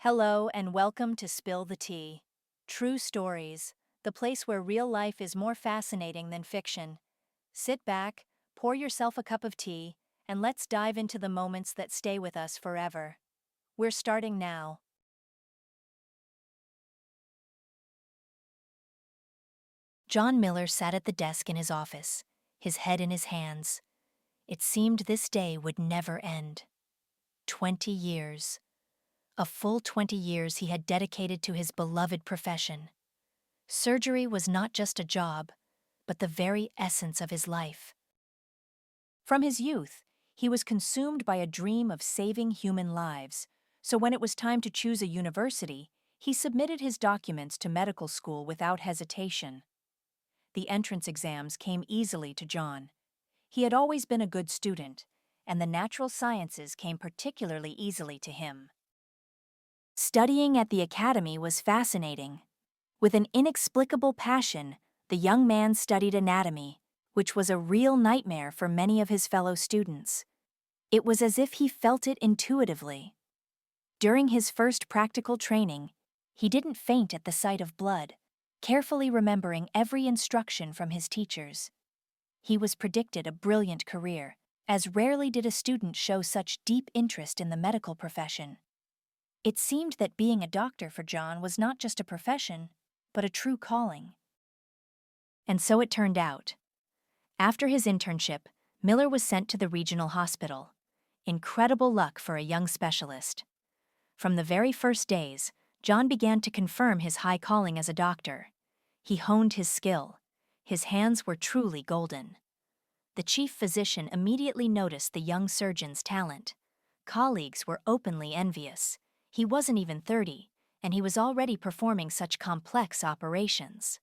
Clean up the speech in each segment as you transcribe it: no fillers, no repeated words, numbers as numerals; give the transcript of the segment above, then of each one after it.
Hello and welcome to Spill the Tea. True Stories, the place where real life is more fascinating than fiction. Sit back, pour yourself a cup of tea, and let's dive into the moments that stay with us forever. We're starting now. John Miller sat at the desk in his office, his head in his hands. It seemed this day would never end. 20 years. A full 20 years he had dedicated to his beloved profession. Surgery was not just a job, but the very essence of his life. From his youth, he was consumed by a dream of saving human lives, so when it was time to choose a university, he submitted his documents to medical school without hesitation. The entrance exams came easily to John. He had always been a good student, and the natural sciences came particularly easily to him. Studying at the academy was fascinating. With an inexplicable passion, the young man studied anatomy, which was a real nightmare for many of his fellow students. It was as if he felt it intuitively. During his first practical training, he didn't faint at the sight of blood, carefully remembering every instruction from his teachers. He was predicted a brilliant career, as rarely did a student show such deep interest in the medical profession. It seemed that being a doctor for John was not just a profession, but a true calling. And so it turned out. After his internship, Miller was sent to the regional hospital. Incredible luck for a young specialist. From the very first days, John began to confirm his high calling as a doctor. He honed his skill. His hands were truly golden. The chief physician immediately noticed the young surgeon's talent. Colleagues were openly envious. He wasn't even 30, and he was already performing such complex operations.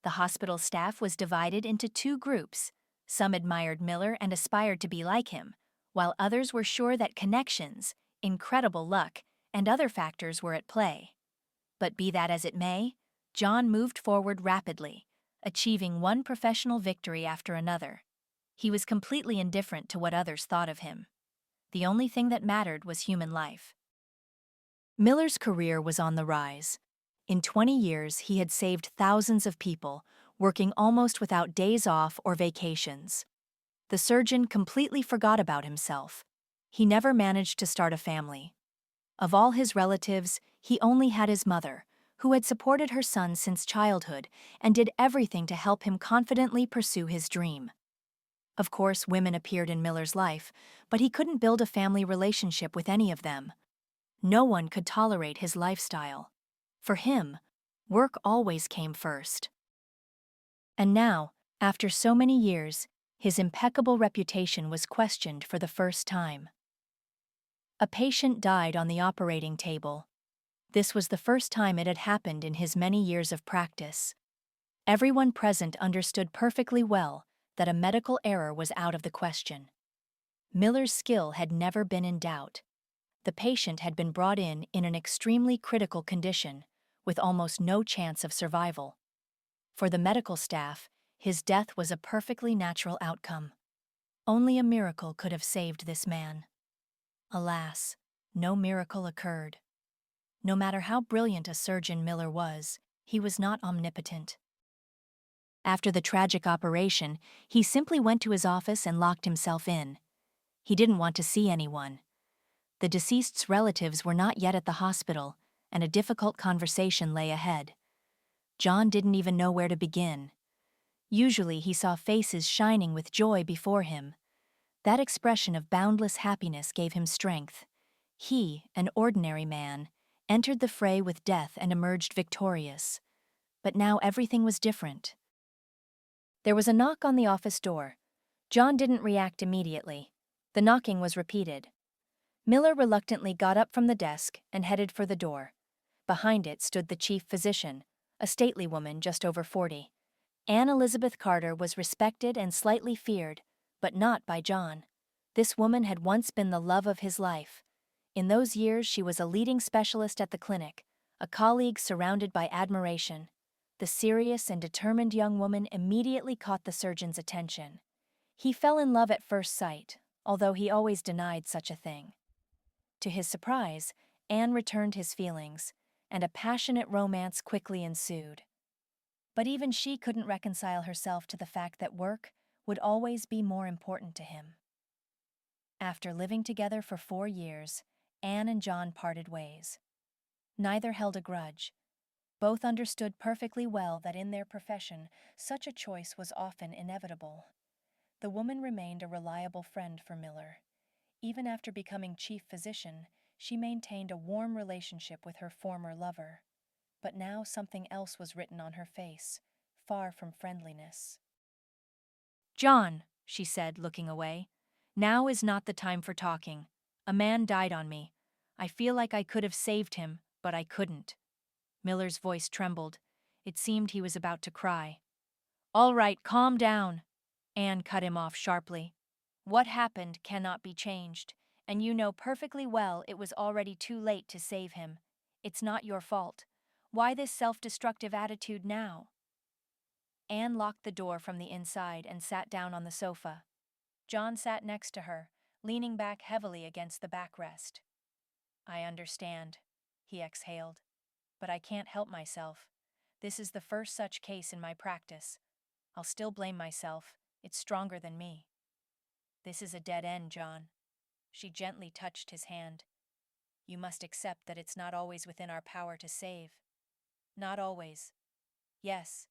The hospital staff was divided into two groups. Some admired Miller and aspired to be like him, while others were sure that connections, incredible luck, and other factors were at play. But be that as it may, John moved forward rapidly, achieving one professional victory after another. He was completely indifferent to what others thought of him. The only thing that mattered was human life. Miller's career was on the rise. In 20 years, he had saved thousands of people, working almost without days off or vacations. The surgeon completely forgot about himself. He never managed to start a family. Of all his relatives, he only had his mother, who had supported her son since childhood and did everything to help him confidently pursue his dream. Of course, women appeared in Miller's life, but he couldn't build a family relationship with any of them. No one could tolerate his lifestyle. For him, work always came first. And now, after so many years, his impeccable reputation was questioned for the first time. A patient died on the operating table. This was the first time it had happened in his many years of practice. Everyone present understood perfectly well that a medical error was out of the question. Miller's skill had never been in doubt. The patient had been brought in an extremely critical condition, with almost no chance of survival. For the medical staff, his death was a perfectly natural outcome. Only a miracle could have saved this man. Alas, no miracle occurred. No matter how brilliant a surgeon Miller was, he was not omnipotent. After the tragic operation, he simply went to his office and locked himself in. He didn't want to see anyone. The deceased's relatives were not yet at the hospital, and a difficult conversation lay ahead. John didn't even know where to begin. Usually he saw faces shining with joy before him. That expression of boundless happiness gave him strength. He, an ordinary man, entered the fray with death and emerged victorious. But now everything was different. There was a knock on the office door. John didn't react immediately. The knocking was repeated. Miller reluctantly got up from the desk and headed for the door. Behind it stood the chief physician, a stately woman just over 40. Anne Elizabeth Carter was respected and slightly feared, but not by John. This woman had once been the love of his life. In those years, she was a leading specialist at the clinic, a colleague surrounded by admiration. The serious and determined young woman immediately caught the surgeon's attention. He fell in love at first sight, although he always denied such a thing. To his surprise, Anne returned his feelings, and a passionate romance quickly ensued. But even she couldn't reconcile herself to the fact that work would always be more important to him. After living together for 4 years, Anne and John parted ways. Neither held a grudge. Both understood perfectly well that in their profession, such a choice was often inevitable. The woman remained a reliable friend for Miller. Even after becoming chief physician, she maintained a warm relationship with her former lover. But now something else was written on her face, far from friendliness. "John," she said, looking away, "now is not the time for talking. A man died on me. I feel like I could have saved him, but I couldn't." Miller's voice trembled. It seemed he was about to cry. "All right, calm down," Anne cut him off sharply. "What happened cannot be changed, and you know perfectly well it was already too late to save him. It's not your fault. Why this self-destructive attitude now?" Anne locked the door from the inside and sat down on the sofa. John sat next to her, leaning back heavily against the backrest. "I understand," he exhaled, "but I can't help myself. This is the first such case in my practice. I'll still blame myself. It's stronger than me." "This is a dead end, John." She gently touched his hand. "You must accept that it's not always within our power to save." "Not always." "Yes.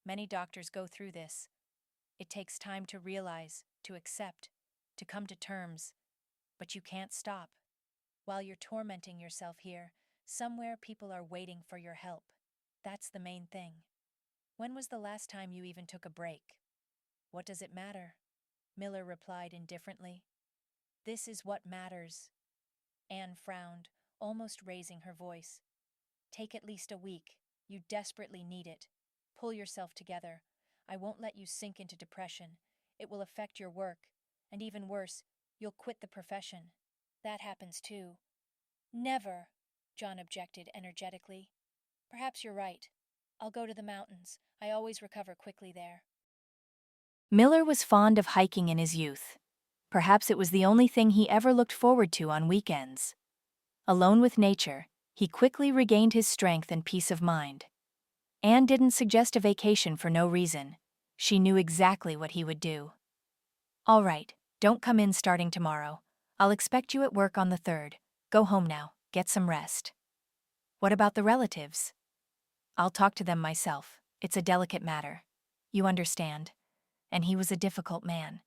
Many doctors go through this. It takes time to realize, to accept, to come to terms. But you can't stop. While you're tormenting yourself here, somewhere people are waiting for your help. That's the main thing. When was the last time you even took a break?" "What does it matter?" Miller replied indifferently. "This is what matters." Anne frowned, almost raising her voice. "Take at least a week. You desperately need it. Pull yourself together. I won't let you sink into depression. It will affect your work, and even worse, you'll quit the profession." "That happens too." "Never," John objected energetically. "Perhaps you're right. I'll go to the mountains. I always recover quickly there." Miller was fond of hiking in his youth. Perhaps it was the only thing he ever looked forward to on weekends. Alone with nature, he quickly regained his strength and peace of mind. Anne didn't suggest a vacation for no reason. She knew exactly what he would do. "All right, don't come in starting tomorrow. I'll expect you at work on the 3rd. Go home now, get some rest." "What about the relatives?" "I'll talk to them myself. It's a delicate matter. You understand." And he was a difficult man.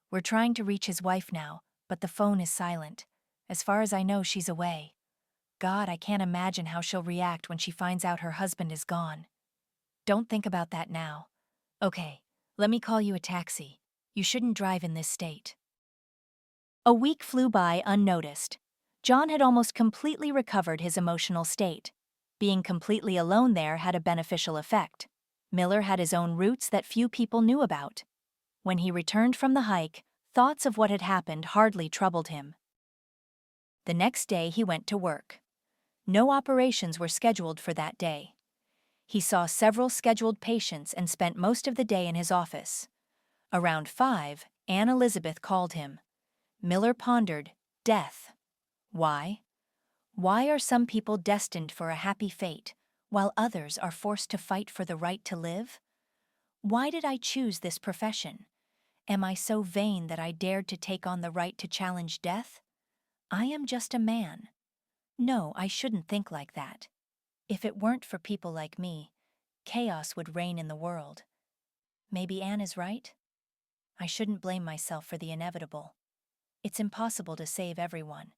"We're trying to reach his wife now, but the phone is silent. As far as I know, she's away. God, I can't imagine how she'll react when she finds out her husband is gone." "Don't think about that now. Okay, let me call you a taxi. You shouldn't drive in this state." A week flew by unnoticed. John had almost completely recovered his emotional state. Being completely alone there had a beneficial effect. Miller had his own roots that few people knew about. When he returned from the hike, thoughts of what had happened hardly troubled him. The next day he went to work. No operations were scheduled for that day. He saw several scheduled patients and spent most of the day in his office. Around 5, Anne Elizabeth called him. Miller pondered, death. Why? Why are some people destined for a happy fate, while others are forced to fight for the right to live? Why did I choose this profession? Am I so vain that I dared to take on the right to challenge death? I am just a man. No, I shouldn't think like that. If it weren't for people like me, chaos would reign in the world. Maybe Anne is right? I shouldn't blame myself for the inevitable. It's impossible to save everyone.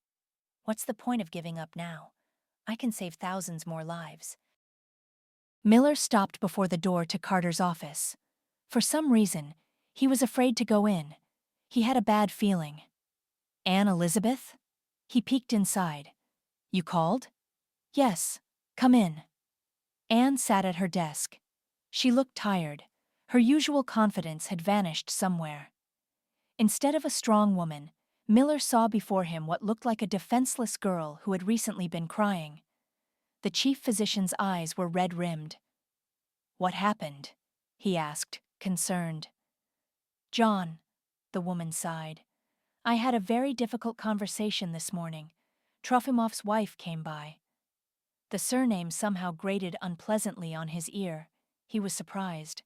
What's the point of giving up now? I can save thousands more lives. Miller stopped before the door to Carter's office. For some reason, he was afraid to go in. He had a bad feeling. "Anne Elizabeth?" He peeked inside. "You called?" "Yes. Come in." Anne sat at her desk. She looked tired. Her usual confidence had vanished somewhere. Instead of a strong woman, Miller saw before him what looked like a defenseless girl who had recently been crying. The chief physician's eyes were red-rimmed. "What happened?" he asked, concerned. "John," the woman sighed, "I had a very difficult conversation this morning. Trofimov's wife came by. The surname somehow grated unpleasantly on his ear. He was surprised.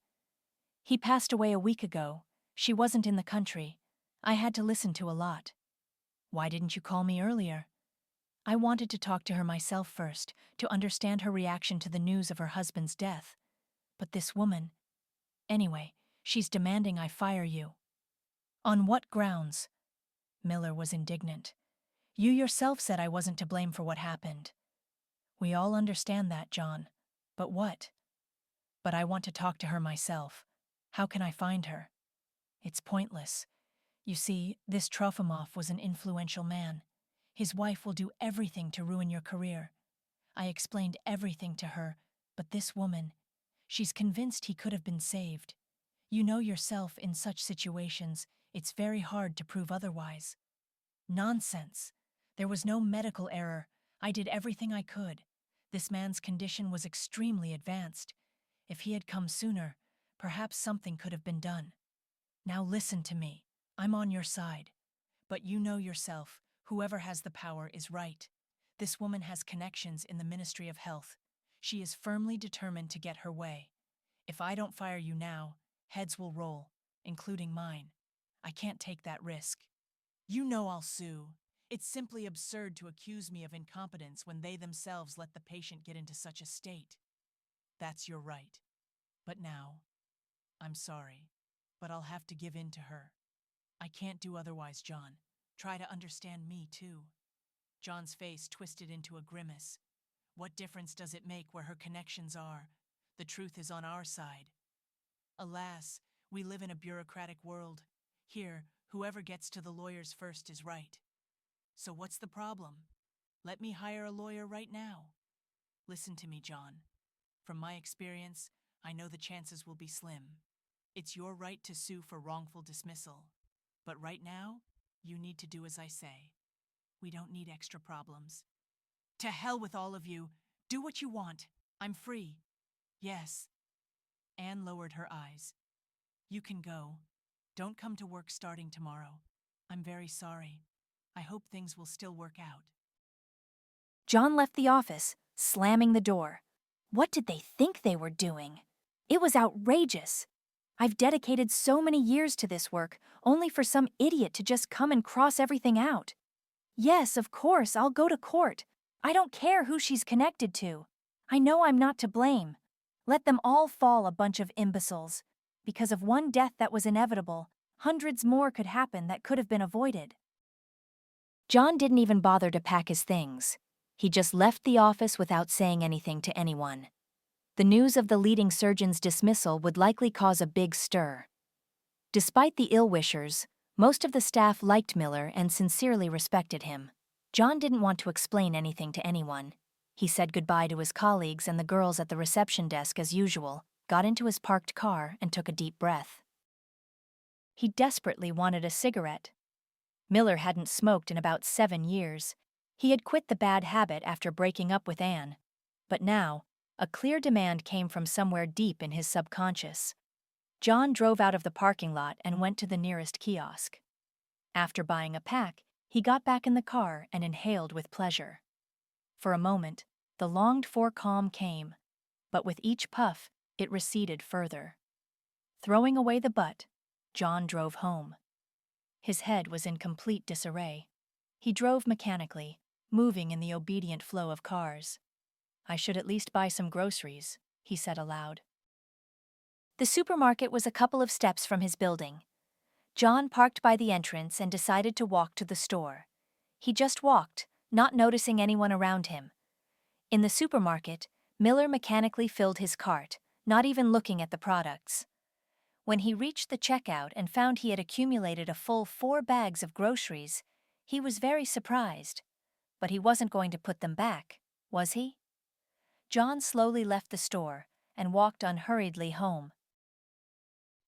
He passed away a week ago. She wasn't in the country. I had to listen to a lot. Why didn't you call me earlier? I wanted to talk to her myself first, to understand her reaction to the news of her husband's death. But this woman… Anyway, she's demanding I fire you. On what grounds? Miller was indignant. You yourself said I wasn't to blame for what happened. We all understand that, John. But what? But I want to talk to her myself. How can I find her? It's pointless. You see, this Trofimov was an influential man. His wife will do everything to ruin your career. I explained everything to her, but this woman, she's convinced he could have been saved. You know yourself, in such situations, it's very hard to prove otherwise. Nonsense. There was no medical error. I did everything I could. This man's condition was extremely advanced. If he had come sooner, perhaps something could have been done. Now listen to me. I'm on your side. But you know yourself, whoever has the power is right. This woman has connections in the Ministry of Health. She is firmly determined to get her way. If I don't fire you now, heads will roll, including mine. I can't take that risk. You know I'll sue. It's simply absurd to accuse me of incompetence when they themselves let the patient get into such a state. That's your right. But now, I'm sorry, but I'll have to give in to her. I can't do otherwise, John. Try to understand me, too. John's face twisted into a grimace. What difference does it make where her connections are? The truth is on our side. Alas, we live in a bureaucratic world. Here, whoever gets to the lawyers first is right. So what's the problem? Let me hire a lawyer right now. Listen to me, John. From my experience, I know the chances will be slim. It's your right to sue for wrongful dismissal. But right now, you need to do as I say. We don't need extra problems. To hell with all of you. Do what you want. I'm free. Yes. Anne lowered her eyes. You can go. Don't come to work starting tomorrow. I'm very sorry. I hope things will still work out. John left the office, slamming the door. What did they think they were doing? It was outrageous. I've dedicated so many years to this work, only for some idiot to just come and cross everything out. Yes, of course, I'll go to court. I don't care who she's connected to. I know I'm not to blame. Let them all fall, a bunch of imbeciles. Because of one death that was inevitable, hundreds more could happen that could have been avoided. John didn't even bother to pack his things. He just left the office without saying anything to anyone. The news of the leading surgeon's dismissal would likely cause a big stir. Despite the ill-wishers, most of the staff liked Miller and sincerely respected him. John didn't want to explain anything to anyone. He said goodbye to his colleagues and the girls at the reception desk as usual, got into his parked car, and took a deep breath. He desperately wanted a cigarette. Miller hadn't smoked in about 7 years. He had quit the bad habit after breaking up with Anne. But now, a clear demand came from somewhere deep in his subconscious. John drove out of the parking lot and went to the nearest kiosk. After buying a pack, he got back in the car and inhaled with pleasure. For a moment, the longed-for calm came, but with each puff, it receded further. Throwing away the butt, John drove home. His head was in complete disarray. He drove mechanically, moving in the obedient flow of cars. I should at least buy some groceries, he said aloud. The supermarket was a couple of steps from his building. John parked by the entrance and decided to walk to the store. He just walked, not noticing anyone around him. In the supermarket, Miller mechanically filled his cart, not even looking at the products. When he reached the checkout and found he had accumulated a full 4 bags of groceries, he was very surprised. But he wasn't going to put them back, was he? John slowly left the store and walked unhurriedly home.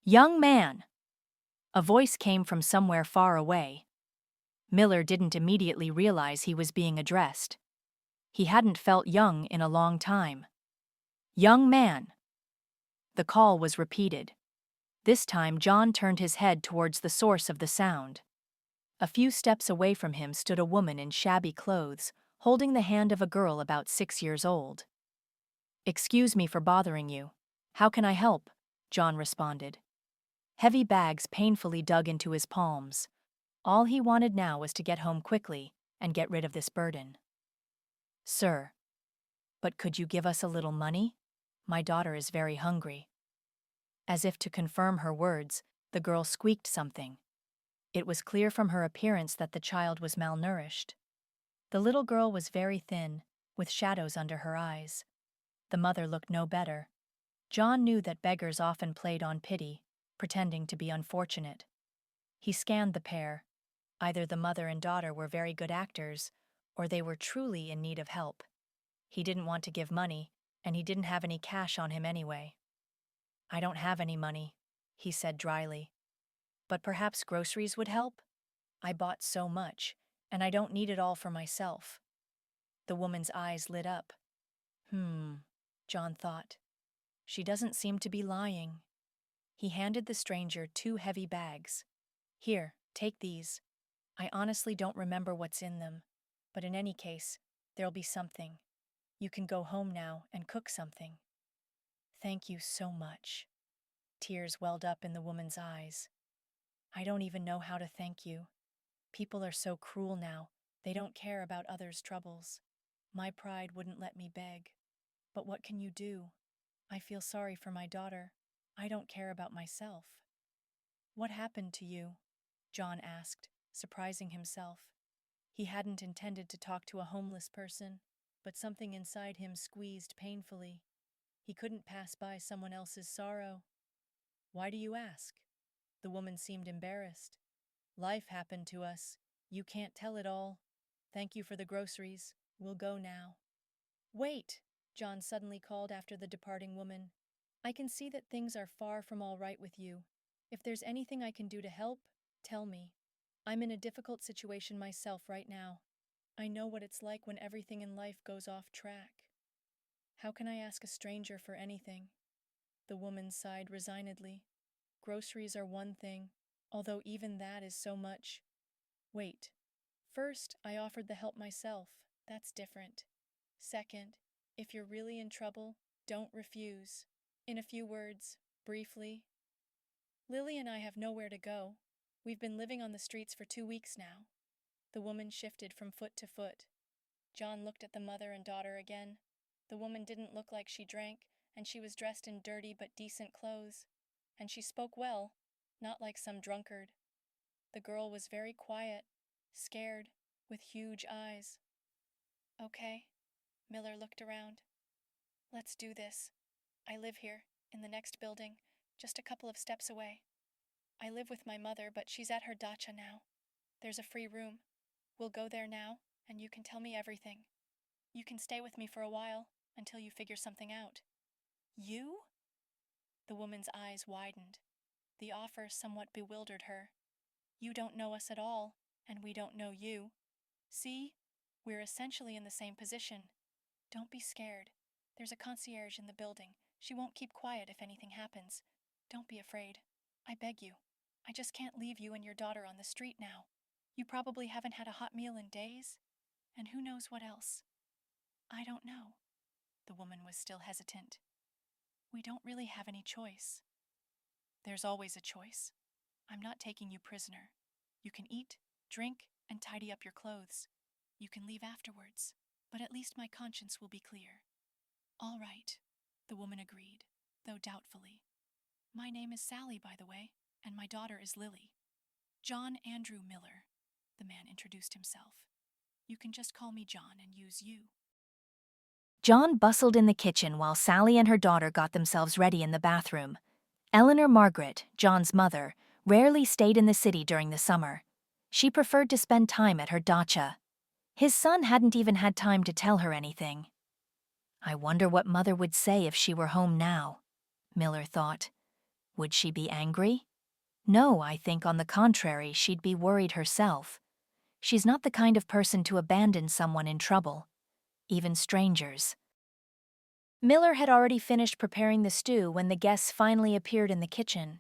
Young man! A voice came from somewhere far away. Miller didn't immediately realize he was being addressed. He hadn't felt young in a long time. Young man! The call was repeated. This time John turned his head towards the source of the sound. A few steps away from him stood a woman in shabby clothes, holding the hand of a girl about 6 years old. "Excuse me for bothering you. How can I help?" John responded. Heavy bags painfully dug into his palms. All he wanted now was to get home quickly and get rid of this burden. "Sir, but could you give us a little money? My daughter is very hungry." As if to confirm her words, the girl squeaked something. It was clear from her appearance that the child was malnourished. The little girl was very thin, with shadows under her eyes. The mother looked no better. John knew that beggars often played on pity, pretending to be unfortunate. He scanned the pair. Either the mother and daughter were very good actors, or they were truly in need of help. He didn't want to give money, and he didn't have any cash on him anyway. "I don't have any money," he said dryly. "But perhaps groceries would help? I bought so much, and I don't need it all for myself." The woman's eyes lit up. John thought. She doesn't seem to be lying. He handed the stranger 2 heavy bags. "Here, take these. I honestly don't remember what's in them, but in any case, there'll be something. You can go home now and cook something." "Thank you so much." Tears welled up in the woman's eyes. "I don't even know how to thank you. People are so cruel now, they don't care about others' troubles. My pride wouldn't let me beg. But what can you do? I feel sorry for my daughter. I don't care about myself." "What happened to you?" John asked, surprising himself. He hadn't intended to talk to a homeless person, but something inside him squeezed painfully. He couldn't pass by someone else's sorrow. "Why do you ask?" The woman seemed embarrassed. "Life happened to us. You can't tell it all. Thank you for the groceries. We'll go now." "Wait!" John suddenly called after the departing woman. "I can see that things are far from all right with you. If there's anything I can do to help, tell me. I'm in a difficult situation myself right now. I know what it's like when everything in life goes off track." "How can I ask a stranger for anything?" The woman sighed resignedly. "Groceries are one thing, although even that is so much. Wait. First, I offered the help myself. That's different. Second, if you're really in trouble, don't refuse. In a few words, briefly. Lily and I have nowhere to go. We've been living on the streets for 2 weeks now." The woman shifted from foot to foot. John looked at the mother and daughter again. The woman didn't look like she drank, and she was dressed in dirty but decent clothes. And she spoke well, not like some drunkard. The girl was very quiet, scared, with huge eyes. "Okay." Miller looked around. "Let's do this. I live here, in the next building, just a couple of steps away. I live with my mother, but she's at her dacha now. There's a free room. We'll go there now, and you can tell me everything. You can stay with me for a while, until you figure something out." "You?" The woman's eyes widened. The offer somewhat bewildered her. "You don't know us at all, and we don't know you. See? We're essentially in the same position. Don't be scared. There's a concierge in the building. She won't keep quiet if anything happens. Don't be afraid. I beg you. I just can't leave you and your daughter on the street now. You probably haven't had a hot meal in days, and who knows what else." "I don't know." The woman was still hesitant. "We don't really have any choice." "There's always a choice. I'm not taking you prisoner. You can eat, drink, and tidy up your clothes. You can leave afterwards, but at least my conscience will be clear." "All right," the woman agreed, though doubtfully. "My name is Sally, by the way, and my daughter is Lily." "John Andrew Miller," the man introduced himself. "You can just call me John and use you." John bustled in the kitchen while Sally and her daughter got themselves ready in the bathroom. Eleanor Margaret, John's mother, rarely stayed in the city during the summer. She preferred to spend time at her dacha. His son hadn't even had time to tell her anything. "I wonder what Mother would say if she were home now," Miller thought. "Would she be angry? No, I think on the contrary, she'd be worried herself. She's not the kind of person to abandon someone in trouble, even strangers." Miller had already finished preparing the stew when the guests finally appeared in the kitchen.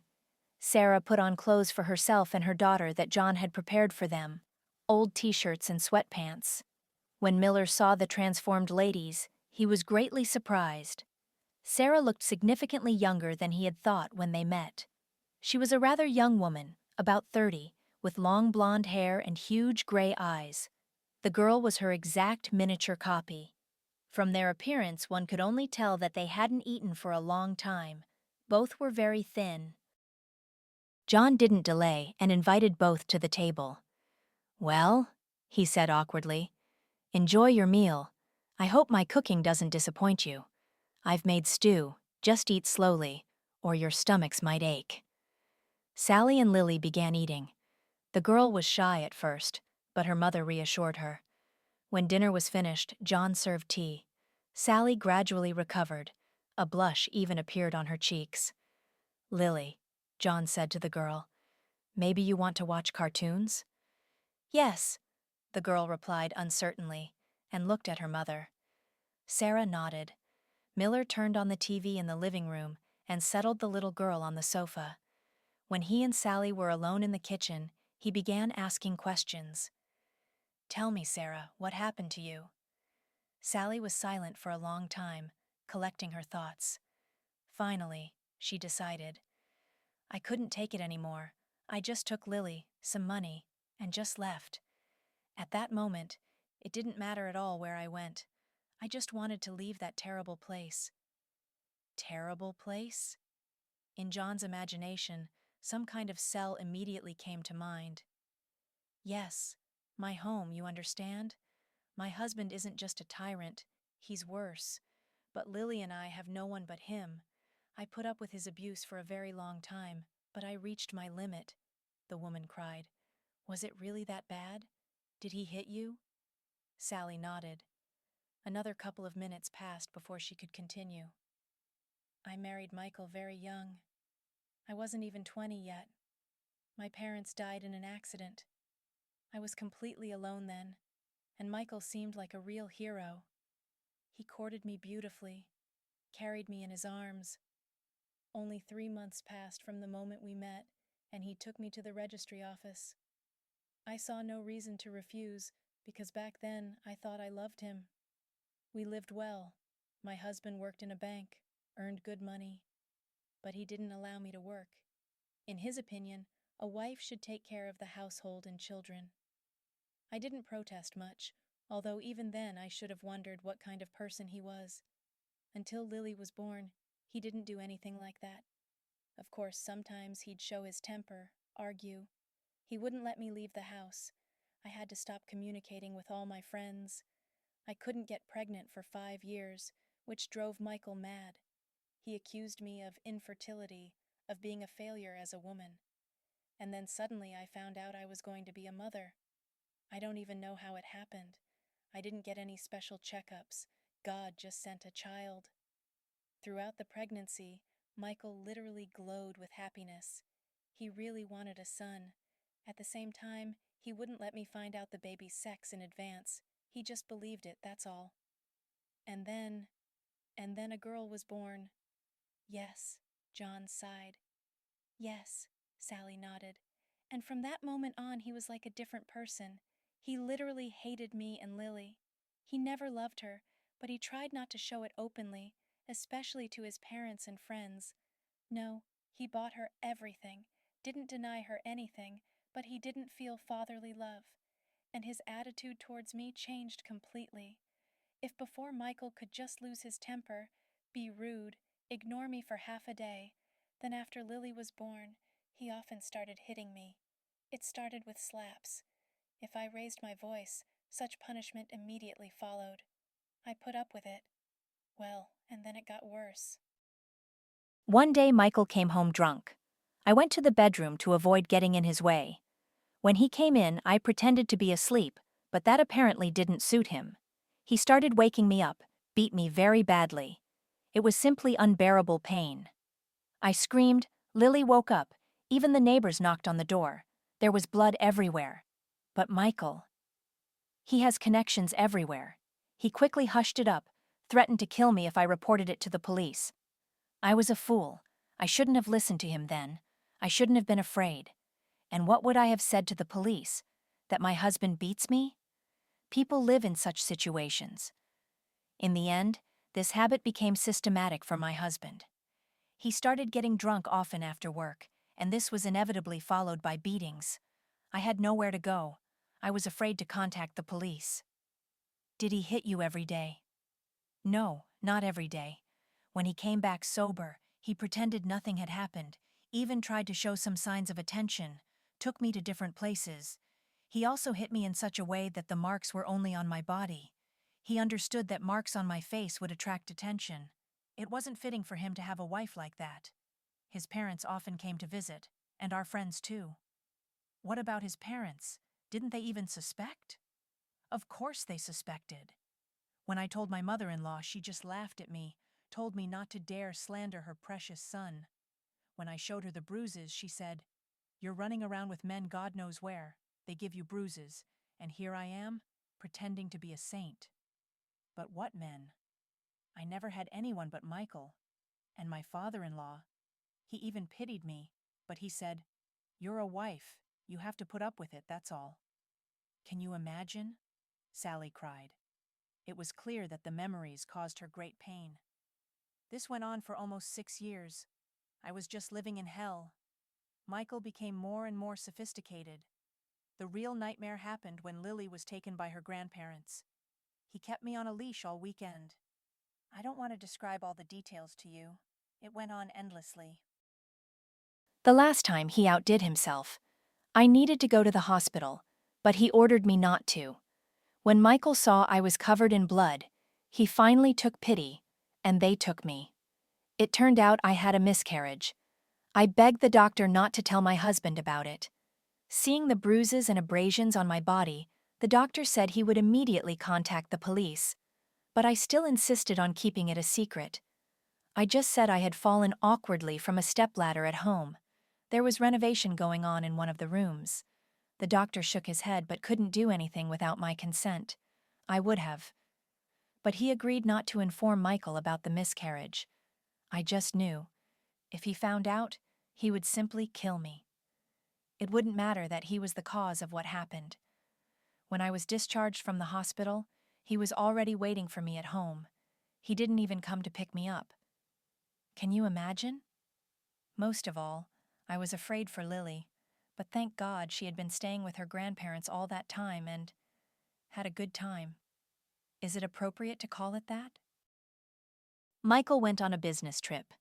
Sarah put on clothes for herself and her daughter that John had prepared for them, old t-shirts and sweatpants. When Miller saw the transformed ladies, he was greatly surprised. Sarah looked significantly younger than he had thought when they met. She was a rather young woman, about 30, with long blonde hair and huge gray eyes. The girl was her exact miniature copy. From their appearance, one could only tell that they hadn't eaten for a long time. Both were very thin. John didn't delay and invited both to the table. "Well," he said awkwardly, "enjoy your meal. I hope my cooking doesn't disappoint you. I've made stew, just eat slowly, or your stomachs might ache." Sally and Lily began eating. The girl was shy at first, but her mother reassured her. When dinner was finished, John served tea. Sally gradually recovered. A blush even appeared on her cheeks. "Lily," John said to the girl, "maybe you want to watch cartoons?" "Yes," the girl replied uncertainly, and looked at her mother. Sarah nodded. Miller turned on the TV in the living room and settled the little girl on the sofa. When he and Sally were alone in the kitchen, he began asking questions. "Tell me, Sarah, what happened to you?" Sally was silent for a long time, collecting her thoughts. Finally, she decided. "I couldn't take it anymore. I just took Lily, some money, and just left. At that moment, it didn't matter at all where I went. I just wanted to leave that terrible place." Terrible place? In John's imagination, some kind of cell immediately came to mind. "Yes, my home, you understand? My husband isn't just a tyrant, he's worse. But Lily and I have no one but him. I put up with his abuse for a very long time, but I reached my limit," the woman cried. "Was it really that bad? Did he hit you?" Sally nodded. Another couple of minutes passed before she could continue. "I married Michael very young. I wasn't even 20 yet. My parents died in an accident. I was completely alone then, and Michael seemed like a real hero. He courted me beautifully, carried me in his arms. Only 3 months passed from the moment we met, and he took me to the registry office. I saw no reason to refuse, because back then I thought I loved him. We lived well. My husband worked in a bank, earned good money, but he didn't allow me to work. In his opinion, a wife should take care of the household and children. I didn't protest much, although even then I should have wondered what kind of person he was. Until Lily was born, he didn't do anything like that. Of course, sometimes he'd show his temper, argue. He wouldn't let me leave the house. I had to stop communicating with all my friends. I couldn't get pregnant for 5 years, which drove Michael mad. He accused me of infertility, of being a failure as a woman. And then suddenly I found out I was going to be a mother. I don't even know how it happened. I didn't get any special checkups. God just sent a child. Throughout the pregnancy, Michael literally glowed with happiness. He really wanted a son. At the same time, he wouldn't let me find out the baby's sex in advance. He just believed it, that's all. And then a girl was born. Yes, John sighed. Yes, Sally nodded. And from that moment on, he was like a different person. He literally hated me and Lily. He never loved her, but he tried not to show it openly, especially to his parents and friends. No, he bought her everything, didn't deny her anything, but he didn't feel fatherly love. And his attitude towards me changed completely. If before Michael could just lose his temper, be rude, ignore me for half a day, then after Lily was born, he often started hitting me. It started with slaps. If I raised my voice, such punishment immediately followed. I put up with it. Well, and then it got worse. One day Michael came home drunk. I went to the bedroom to avoid getting in his way. When he came in, I pretended to be asleep, but that apparently didn't suit him. He started waking me up, beat me very badly. It was simply unbearable pain. I screamed, Lily woke up, even the neighbors knocked on the door. There was blood everywhere. But Michael, he has connections everywhere. He quickly hushed it up, threatened to kill me if I reported it to the police. I was a fool. I shouldn't have listened to him then. I shouldn't have been afraid. And what would I have said to the police? That my husband beats me? People live in such situations. In the end, this habit became systematic for my husband. He started getting drunk often after work, and this was inevitably followed by beatings. I had nowhere to go. I was afraid to contact the police. Did he hit you every day? No, not every day. When he came back sober, he pretended nothing had happened, even tried to show some signs of attention, took me to different places. He also hit me in such a way that the marks were only on my body. He understood that marks on my face would attract attention. It wasn't fitting for him to have a wife like that. His parents often came to visit, and our friends too. What about his parents? Didn't they even suspect? Of course they suspected. When I told my mother-in-law, she just laughed at me, told me not to dare slander her precious son. When I showed her the bruises, she said, "You're running around with men God knows where. They give you bruises, and here I am, pretending to be a saint." But what men? I never had anyone but Michael. And my father-in-law. He even pitied me, but he said, "You're a wife. You have to put up with it, that's all." Can you imagine? Sally cried. It was clear that the memories caused her great pain. This went on for almost 6 years. I was just living in hell. Michael became more and more sophisticated. The real nightmare happened when Lily was taken by her grandparents. He kept me on a leash all weekend. I don't want to describe all the details to you. It went on endlessly. The last time he outdid himself. I needed to go to the hospital, but he ordered me not to. When Michael saw I was covered in blood, he finally took pity, and they took me. It turned out I had a miscarriage. I begged the doctor not to tell my husband about it. Seeing the bruises and abrasions on my body, the doctor said he would immediately contact the police. But I still insisted on keeping it a secret. I just said I had fallen awkwardly from a stepladder at home. There was renovation going on in one of the rooms. The doctor shook his head but couldn't do anything without my consent. I would have. But he agreed not to inform Michael about the miscarriage. I just knew. If he found out, he would simply kill me. It wouldn't matter that he was the cause of what happened. When I was discharged from the hospital, he was already waiting for me at home. He didn't even come to pick me up. Can you imagine? Most of all, I was afraid for Lily, but thank God she had been staying with her grandparents all that time and had a good time. Is it appropriate to call it that? Michael went on a business trip.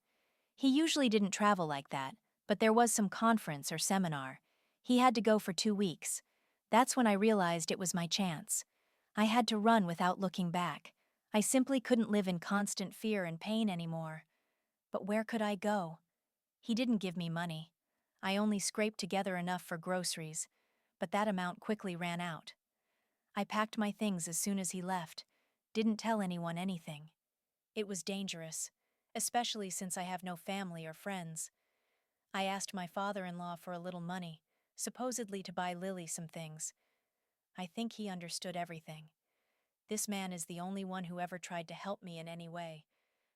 He usually didn't travel like that, but there was some conference or seminar. He had to go for 2 weeks. That's when I realized it was my chance. I had to run without looking back. I simply couldn't live in constant fear and pain anymore. But where could I go? He didn't give me money. I only scraped together enough for groceries, but that amount quickly ran out. I packed my things as soon as he left, didn't tell anyone anything. It was dangerous, especially since I have no family or friends. I asked my father-in-law for a little money, supposedly to buy Lily some things. I think he understood everything. This man is the only one who ever tried to help me in any way,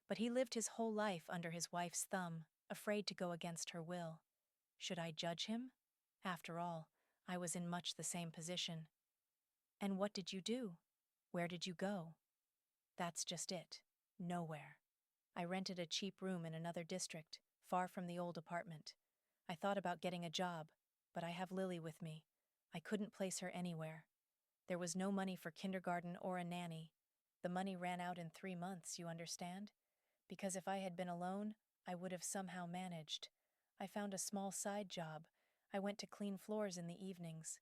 but he lived his whole life under his wife's thumb, afraid to go against her will. Should I judge him? After all, I was in much the same position. And what did you do? Where did you go? That's just it. Nowhere. I rented a cheap room in another district, far from the old apartment. I thought about getting a job, but I have Lily with me. I couldn't place her anywhere. There was no money for kindergarten or a nanny. The money ran out in 3 months, you understand? Because if I had been alone, I would have somehow managed. I found a small side job. I went to clean floors in the evenings.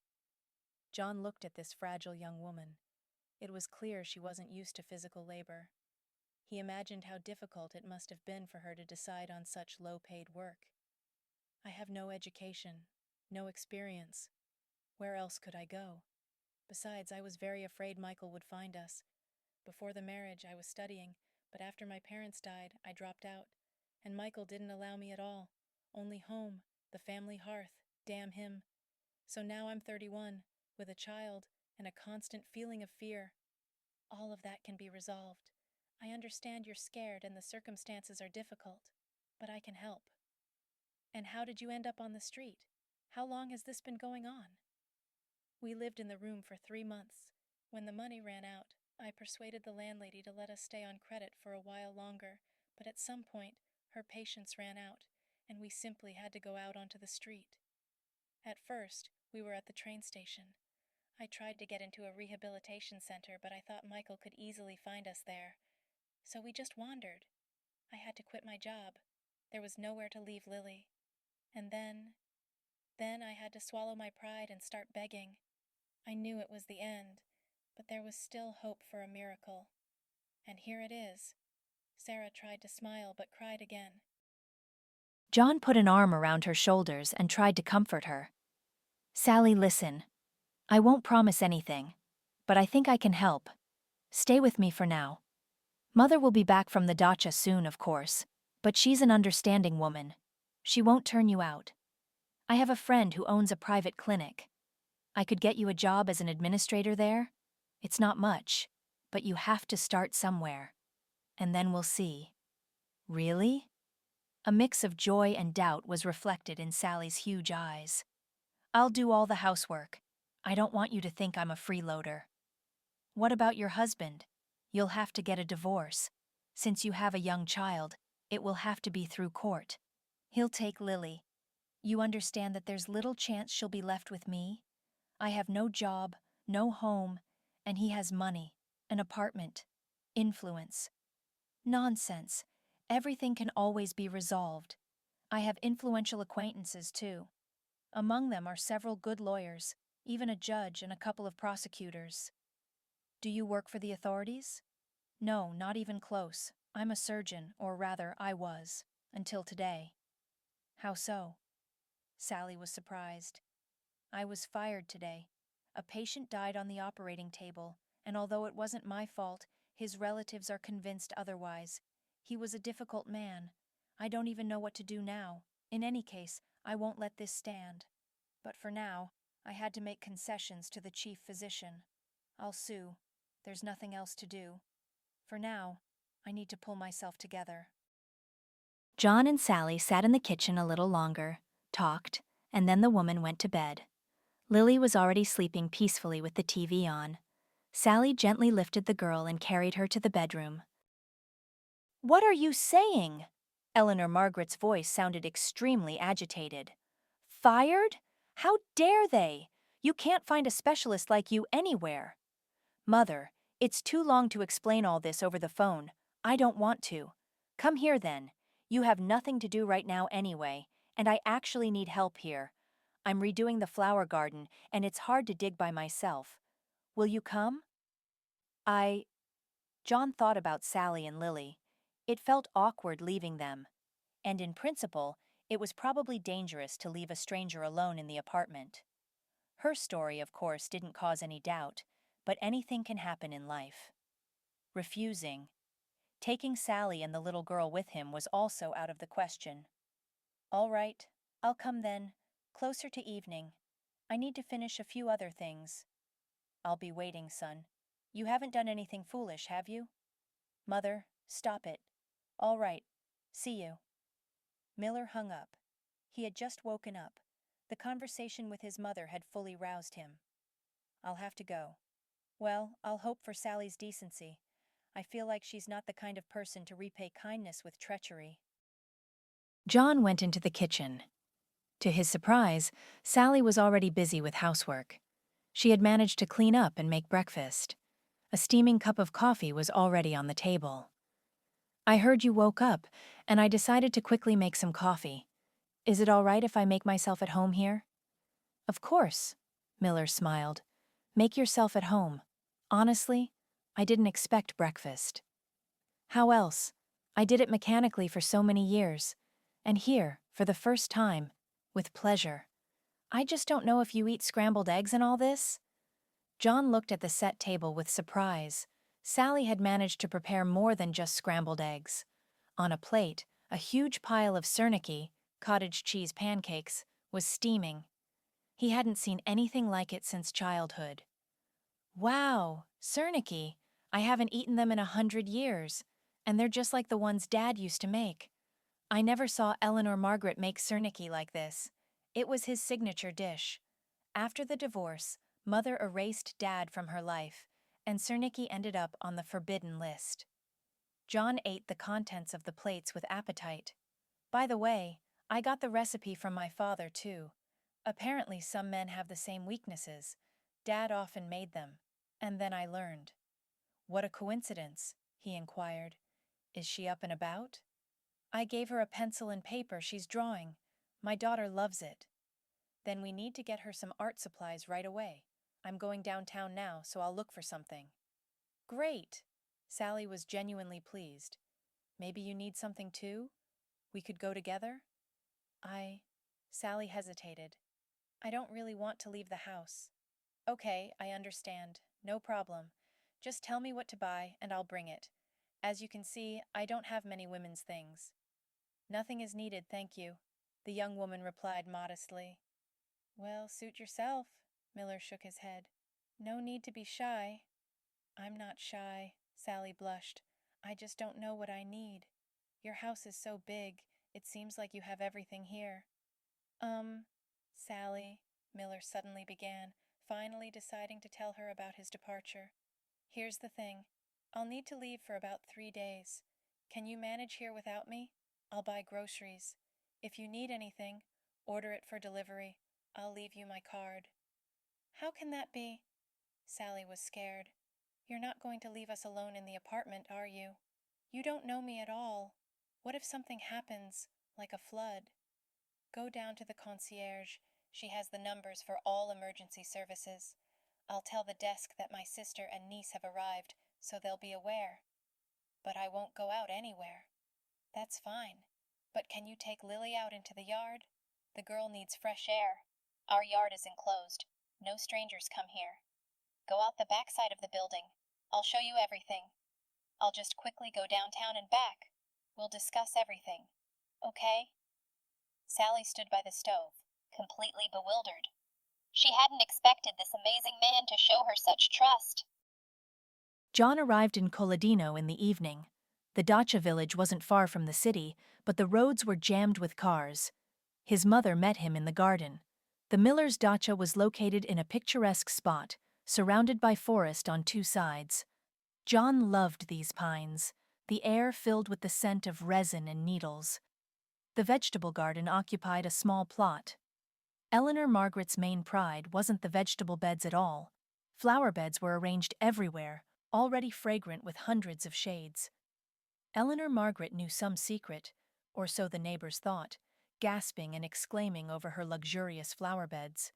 John looked at this fragile young woman. It was clear she wasn't used to physical labor. He imagined how difficult it must have been for her to decide on such low-paid work. I have no education, no experience. Where else could I go? Besides, I was very afraid Michael would find us. Before the marriage, I was studying, but after my parents died, I dropped out. And Michael didn't allow me at all. Only home, the family hearth, damn him. So now I'm 31, with a child, and a constant feeling of fear. All of that can be resolved. I understand you're scared and the circumstances are difficult, but I can help. And how did you end up on the street? How long has this been going on? We lived in the room for 3 months. When the money ran out, I persuaded the landlady to let us stay on credit for a while longer, but at some point, her patience ran out, and we simply had to go out onto the street. At first, we were at the train station. I tried to get into a rehabilitation center, but I thought Michael could easily find us there. So we just wandered. I had to quit my job. There was nowhere to leave Lily. And then I had to swallow my pride and start begging. I knew it was the end, but there was still hope for a miracle. And here it is. Sarah tried to smile but cried again. John put an arm around her shoulders and tried to comfort her. Sally, listen. I won't promise anything, but I think I can help. Stay with me for now. Mother will be back from the dacha soon, of course, but she's an understanding woman. She won't turn you out. I have a friend who owns a private clinic. I could get you a job as an administrator there. It's not much, but you have to start somewhere. And then we'll see. Really? A mix of joy and doubt was reflected in Sally's huge eyes. I'll do all the housework. I don't want you to think I'm a freeloader. What about your husband? You'll have to get a divorce. Since you have a young child, it will have to be through court. He'll take Lily. You understand that there's little chance she'll be left with me? I have no job, no home, and he has money, an apartment, influence. Nonsense. Everything can always be resolved. I have influential acquaintances, too. Among them are several good lawyers, even a judge and a couple of prosecutors. Do you work for the authorities? No, not even close. I'm a surgeon, or rather, I was, until today. How so? Sally was surprised. I was fired today. A patient died on the operating table, and although it wasn't my fault, his relatives are convinced otherwise. He was a difficult man. I don't even know what to do now. In any case, I won't let this stand. But for now, I had to make concessions to the chief physician. I'll sue. There's nothing else to do. For now, I need to pull myself together. John and Sally sat in the kitchen a little longer, talked, and then the woman went to bed. Lily was already sleeping peacefully with the TV on. Sally gently lifted the girl and carried her to the bedroom. What are you saying? Eleanor Margaret's voice sounded extremely agitated. Fired? How dare they? You can't find a specialist like you anywhere. Mother, it's too long to explain all this over the phone. I don't want to. Come here then. You have nothing to do right now anyway, and I actually need help here. I'm redoing the flower garden, and it's hard to dig by myself. Will you come? John thought about Sally and Lily. It felt awkward leaving them. And in principle, it was probably dangerous to leave a stranger alone in the apartment. Her story, of course, didn't cause any doubt, but anything can happen in life. Refusing. Taking Sally and the little girl with him was also out of the question. All right, I'll come then, closer to evening. I need to finish a few other things. I'll be waiting, son. You haven't done anything foolish, have you? Mother, stop it. All right, see you. Miller hung up. He had just woken up. The conversation with his mother had fully roused him. I'll have to go. Well, I'll hope for Sally's decency. I feel like she's not the kind of person to repay kindness with treachery. John went into the kitchen. To his surprise, Sally was already busy with housework. She had managed to clean up and make breakfast. A steaming cup of coffee was already on the table. I heard you woke up, and I decided to quickly make some coffee. Is it all right if I make myself at home here? Of course, Miller smiled. Make yourself at home. Honestly, I didn't expect breakfast. How else? I did it mechanically for so many years. And here, for the first time, with pleasure. I just don't know if you eat scrambled eggs and all this? John looked at the set table with surprise. Sally had managed to prepare more than just scrambled eggs. On a plate, a huge pile of Serneke, cottage cheese pancakes, was steaming. He hadn't seen anything like it since childhood. Wow, Serneke! I haven't eaten them in 100 years, and they're just like the ones Dad used to make. I never saw Eleanor Margaret make sirniki like this. It was his signature dish. After the divorce, Mother erased Dad from her life, and sirniki ended up on the forbidden list. John ate the contents of the plates with appetite. By the way, I got the recipe from my father, too. Apparently, some men have the same weaknesses. Dad often made them. And then I learned. What a coincidence, he inquired. Is she up and about? I gave her a pencil and paper she's drawing. My daughter loves it. Then we need to get her some art supplies right away. I'm going downtown now, so I'll look for something. Great! Sally was genuinely pleased. Maybe you need something too? We could go together? Sally hesitated. I don't really want to leave the house. Okay, I understand. No problem. Just tell me what to buy and I'll bring it. As you can see, I don't have many women's things. Nothing is needed, thank you, the young woman replied modestly. Well, suit yourself, Miller shook his head. No need to be shy. I'm not shy, Sally blushed. I just don't know what I need. Your house is so big, it seems like you have everything here. Sally, Miller suddenly began, finally deciding to tell her about his departure. Here's the thing. I'll need to leave for about 3 days. Can you manage here without me? I'll buy groceries. If you need anything, order it for delivery. I'll leave you my card. How can that be? Sally was scared. You're not going to leave us alone in the apartment, are you? You don't know me at all. What if something happens, like a flood? Go down to the concierge. She has the numbers for all emergency services. I'll tell the desk that my sister and niece have arrived, so they'll be aware. But I won't go out anywhere. That's fine. But can you take Lily out into the yard? The girl needs fresh air. Our yard is enclosed. No strangers come here. Go out the back side of the building. I'll show you everything. I'll just quickly go downtown and back. We'll discuss everything. Okay? Sally stood by the stove, completely bewildered. She hadn't expected this amazing man to show her such trust. John arrived in Coladino in the evening. The dacha village wasn't far from the city, but the roads were jammed with cars. His mother met him in the garden. The miller's dacha was located in a picturesque spot, surrounded by forest on 2 sides. John loved these pines, the air filled with the scent of resin and needles. The vegetable garden occupied a small plot. Eleanor Margaret's main pride wasn't the vegetable beds at all. Flower beds were arranged everywhere, already fragrant with hundreds of shades. Eleanor Margaret knew some secret, or so the neighbors thought, gasping and exclaiming over her luxurious flower beds.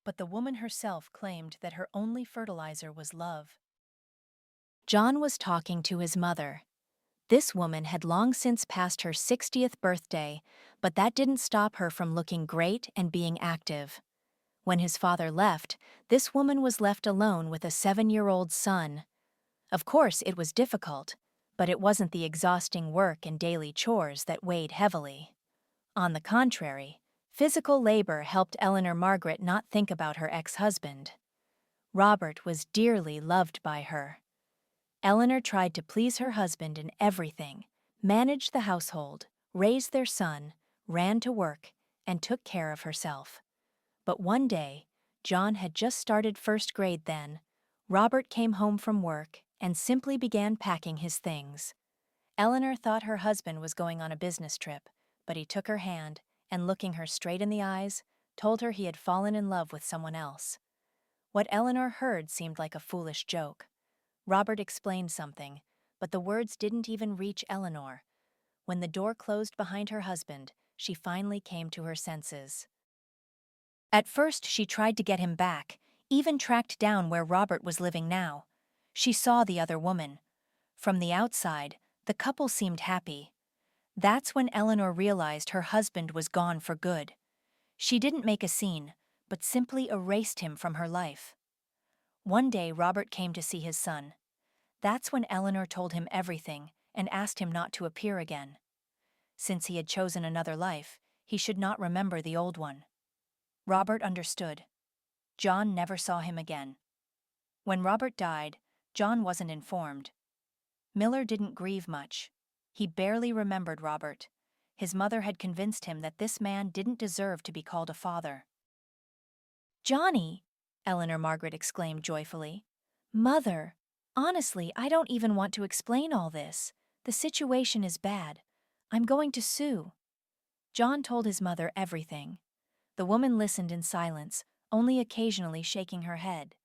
But the woman herself claimed that her only fertilizer was love. John was talking to his mother. This woman had long since passed her 60th birthday, but that didn't stop her from looking great and being active. When his father left, this woman was left alone with a 7-year-old son. Of course, it was difficult, but it wasn't the exhausting work and daily chores that weighed heavily. On the contrary, physical labor helped Eleanor Margaret not think about her ex-husband. Robert was dearly loved by her. Eleanor tried to please her husband in everything, managed the household, raised their son, ran to work, and took care of herself. But one day, John had just started 1st grade then, Robert came home from work and simply began packing his things. Eleanor thought her husband was going on a business trip, but he took her hand and, looking her straight in the eyes, told her he had fallen in love with someone else. What Eleanor heard seemed like a foolish joke. Robert explained something, but the words didn't even reach Eleanor. When the door closed behind her husband, she finally came to her senses. At first, she tried to get him back, even tracked down where Robert was living now. She saw the other woman. From the outside, the couple seemed happy. That's when Eleanor realized her husband was gone for good. She didn't make a scene, but simply erased him from her life. One day, Robert came to see his son. That's when Eleanor told him everything and asked him not to appear again. Since he had chosen another life, he should not remember the old one. Robert understood. John never saw him again. When Robert died, John wasn't informed. Miller didn't grieve much. He barely remembered Robert. His mother had convinced him that this man didn't deserve to be called a father. "Johnny!" Eleanor Margaret exclaimed joyfully. "Mother! Honestly, I don't even want to explain all this. The situation is bad. I'm going to sue." John told his mother everything. The woman listened in silence, only occasionally shaking her head.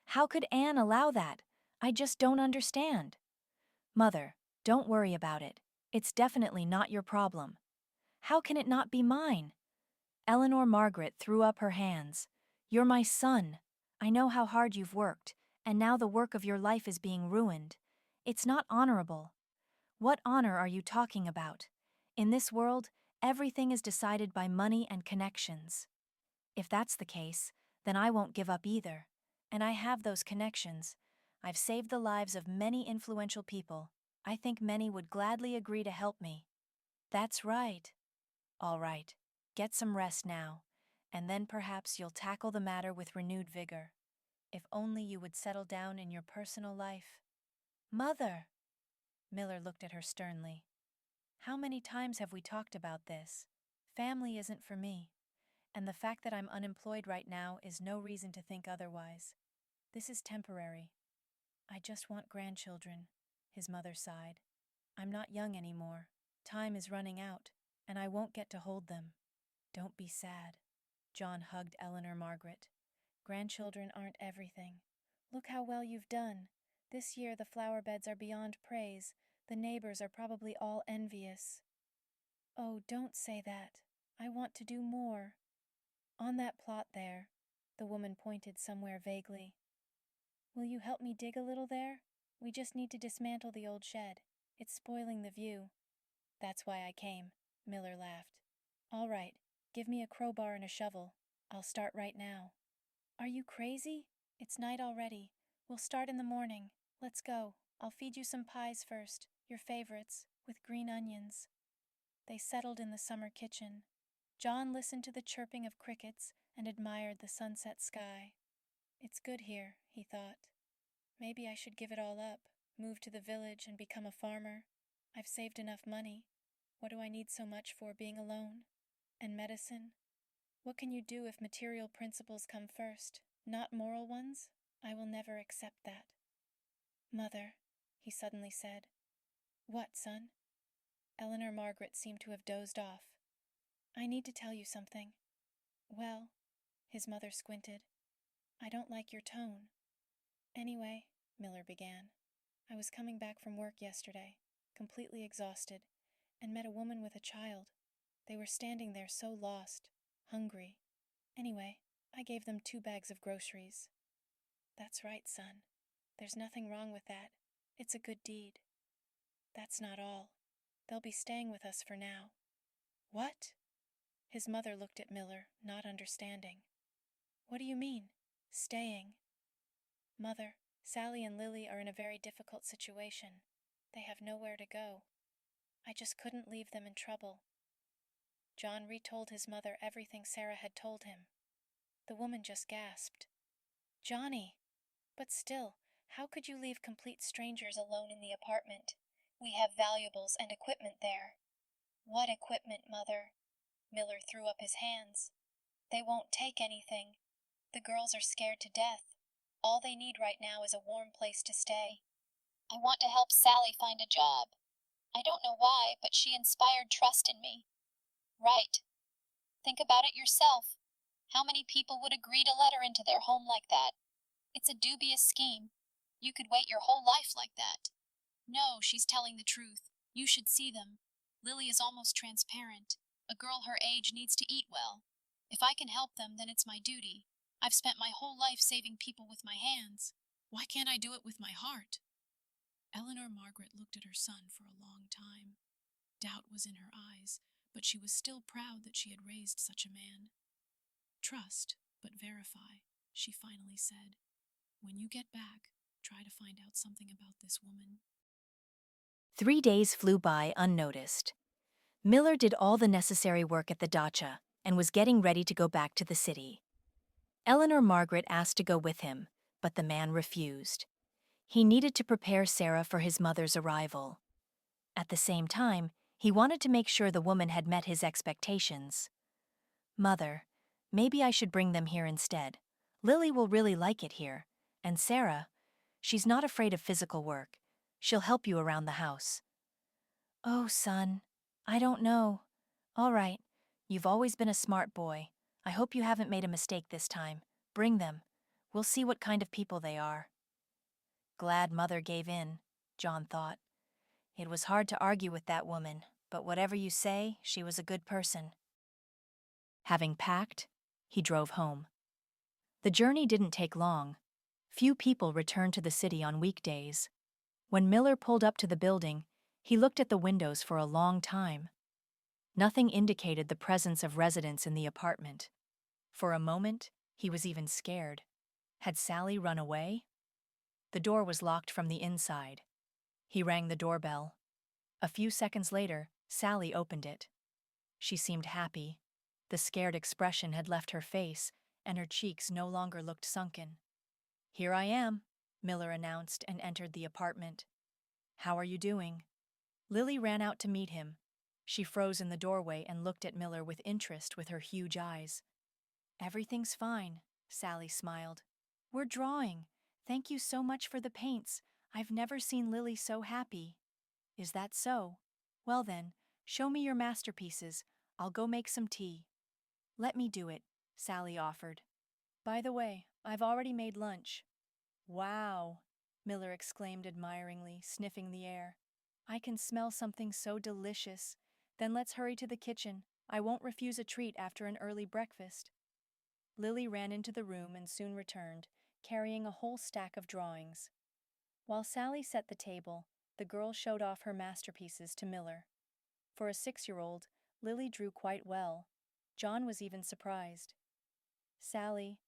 "How could Anne allow that? I just don't understand." "Mother, don't worry about it. It's definitely not your problem." "How can it not be mine?" Eleanor Margaret threw up her hands. "You're my son. I know how hard you've worked, and now the work of your life is being ruined. It's not honorable." "What honor are you talking about? In this world, everything is decided by money and connections." "If that's the case, then I won't give up either. And I have those connections. I've saved the lives of many influential people. I think many would gladly agree to help me." "That's right." "All right, get some rest now, and then perhaps you'll tackle the matter with renewed vigor. If only you would settle down in your personal life." "Mother!" Miller looked at her sternly. "How many times have we talked about this? Family isn't for me. And the fact that I'm unemployed right now is no reason to think otherwise. This is temporary. I just want grandchildren," his mother sighed. "I'm not young anymore. Time is running out, and I won't get to hold them." "Don't be sad." John hugged Eleanor Margaret. "Grandchildren aren't everything. Look how well you've done. This year the flower beds are beyond praise. The neighbors are probably all envious." "Oh, don't say that. I want to do more." "On that plot there." The woman pointed somewhere vaguely. "Will you help me dig a little there? We just need to dismantle the old shed. It's spoiling the view." "That's why I came," Miller laughed. "All right, give me a crowbar and a shovel. I'll start right now." "Are you crazy? It's night already. We'll start in the morning. Let's go. I'll feed you some pies first, your favorites, with green onions." They settled in the summer kitchen. John listened to the chirping of crickets and admired the sunset sky. "It's good here," he thought. "Maybe I should give it all up, move to the village and become a farmer. I've saved enough money. What do I need so much for being alone? And medicine? What can you do if material principles come first, not moral ones? I will never accept that." "Mother," he suddenly said. "What, son?" Eleanor Margaret seemed to have dozed off. "I need to tell you something." "Well," his mother squinted, "I don't like your tone." "Anyway," Miller began, "I was coming back from work yesterday, completely exhausted, and met a woman with a child. They were standing there so lost, hungry. Anyway, I gave them 2 bags of groceries." "That's right, son. There's nothing wrong with that. It's a good deed." "That's not all. They'll be staying with us for now." "What?" His mother looked at Miller, not understanding. "What do you mean, staying?" "Mother, Sally and Lily are in a very difficult situation. They have nowhere to go. I just couldn't leave them in trouble." John retold his mother everything Sarah had told him. The woman just gasped. "Johnny! But still, how could you leave complete strangers alone in the apartment? We have valuables and equipment there." "What equipment, Mother?" Miller threw up his hands. "They won't take anything. The girls are scared to death. All they need right now is a warm place to stay. I want to help Sally find a job. I don't know why, but she inspired trust in me." "Right. Think about it yourself. How many people would agree to let her into their home like that? It's a dubious scheme. You could wait your whole life like that." "No, she's telling the truth. You should see them. Lily is almost transparent. A girl her age needs to eat well. If I can help them, then it's my duty. I've spent my whole life saving people with my hands. Why can't I do it with my heart?" Eleanor Margaret looked at her son for a long time. Doubt was in her eyes, but she was still proud that she had raised such a man. "Trust, but verify," she finally said. "When you get back, try to find out something about this woman." 3 days flew by unnoticed. Miller did all the necessary work at the dacha and was getting ready to go back to the city. Eleanor Margaret asked to go with him, but the man refused. He needed to prepare Sarah for his mother's arrival. At the same time, He wanted to make sure the woman had met his expectations. "Mother, maybe I should bring them here instead. Lily will really like it here. And Sarah, she's not afraid of physical work. She'll help you around the house." "Oh, son, I don't know. All right, you've always been a smart boy. I hope you haven't made a mistake this time. Bring them. We'll see what kind of people they are." Glad Mother gave in, John thought. It was hard to argue with that woman, but whatever you say, she was a good person. Having packed, he drove home. The journey didn't take long. Few people returned to the city on weekdays. When Miller pulled up to the building, he looked at the windows for a long time. Nothing indicated the presence of residents in the apartment. For a moment, he was even scared. Had Sally run away? The door was locked from the inside. He rang the doorbell. A few seconds later, Sally opened it. She seemed happy. The scared expression had left her face, and her cheeks no longer looked sunken. "Here I am," Miller announced and entered the apartment. "How are you doing?" Lily ran out to meet him. She froze in the doorway and looked at Miller with interest with her huge eyes. "Everything's fine," Sally smiled. "We're drawing. Thank you so much for the paints. I've never seen Lily so happy." "Is that so? Well then, show me your masterpieces. I'll go make some tea." "Let me do it," Sally offered. "By the way, I've already made lunch." "Wow," Miller exclaimed admiringly, sniffing the air. "I can smell something so delicious. Then let's hurry to the kitchen. I won't refuse a treat after an early breakfast." Lily ran into the room and soon returned, carrying a whole stack of drawings. While Sally set the table, the girl showed off her masterpieces to Miller. For a 6-year-old, Lily drew quite well. John was even surprised. "Sally,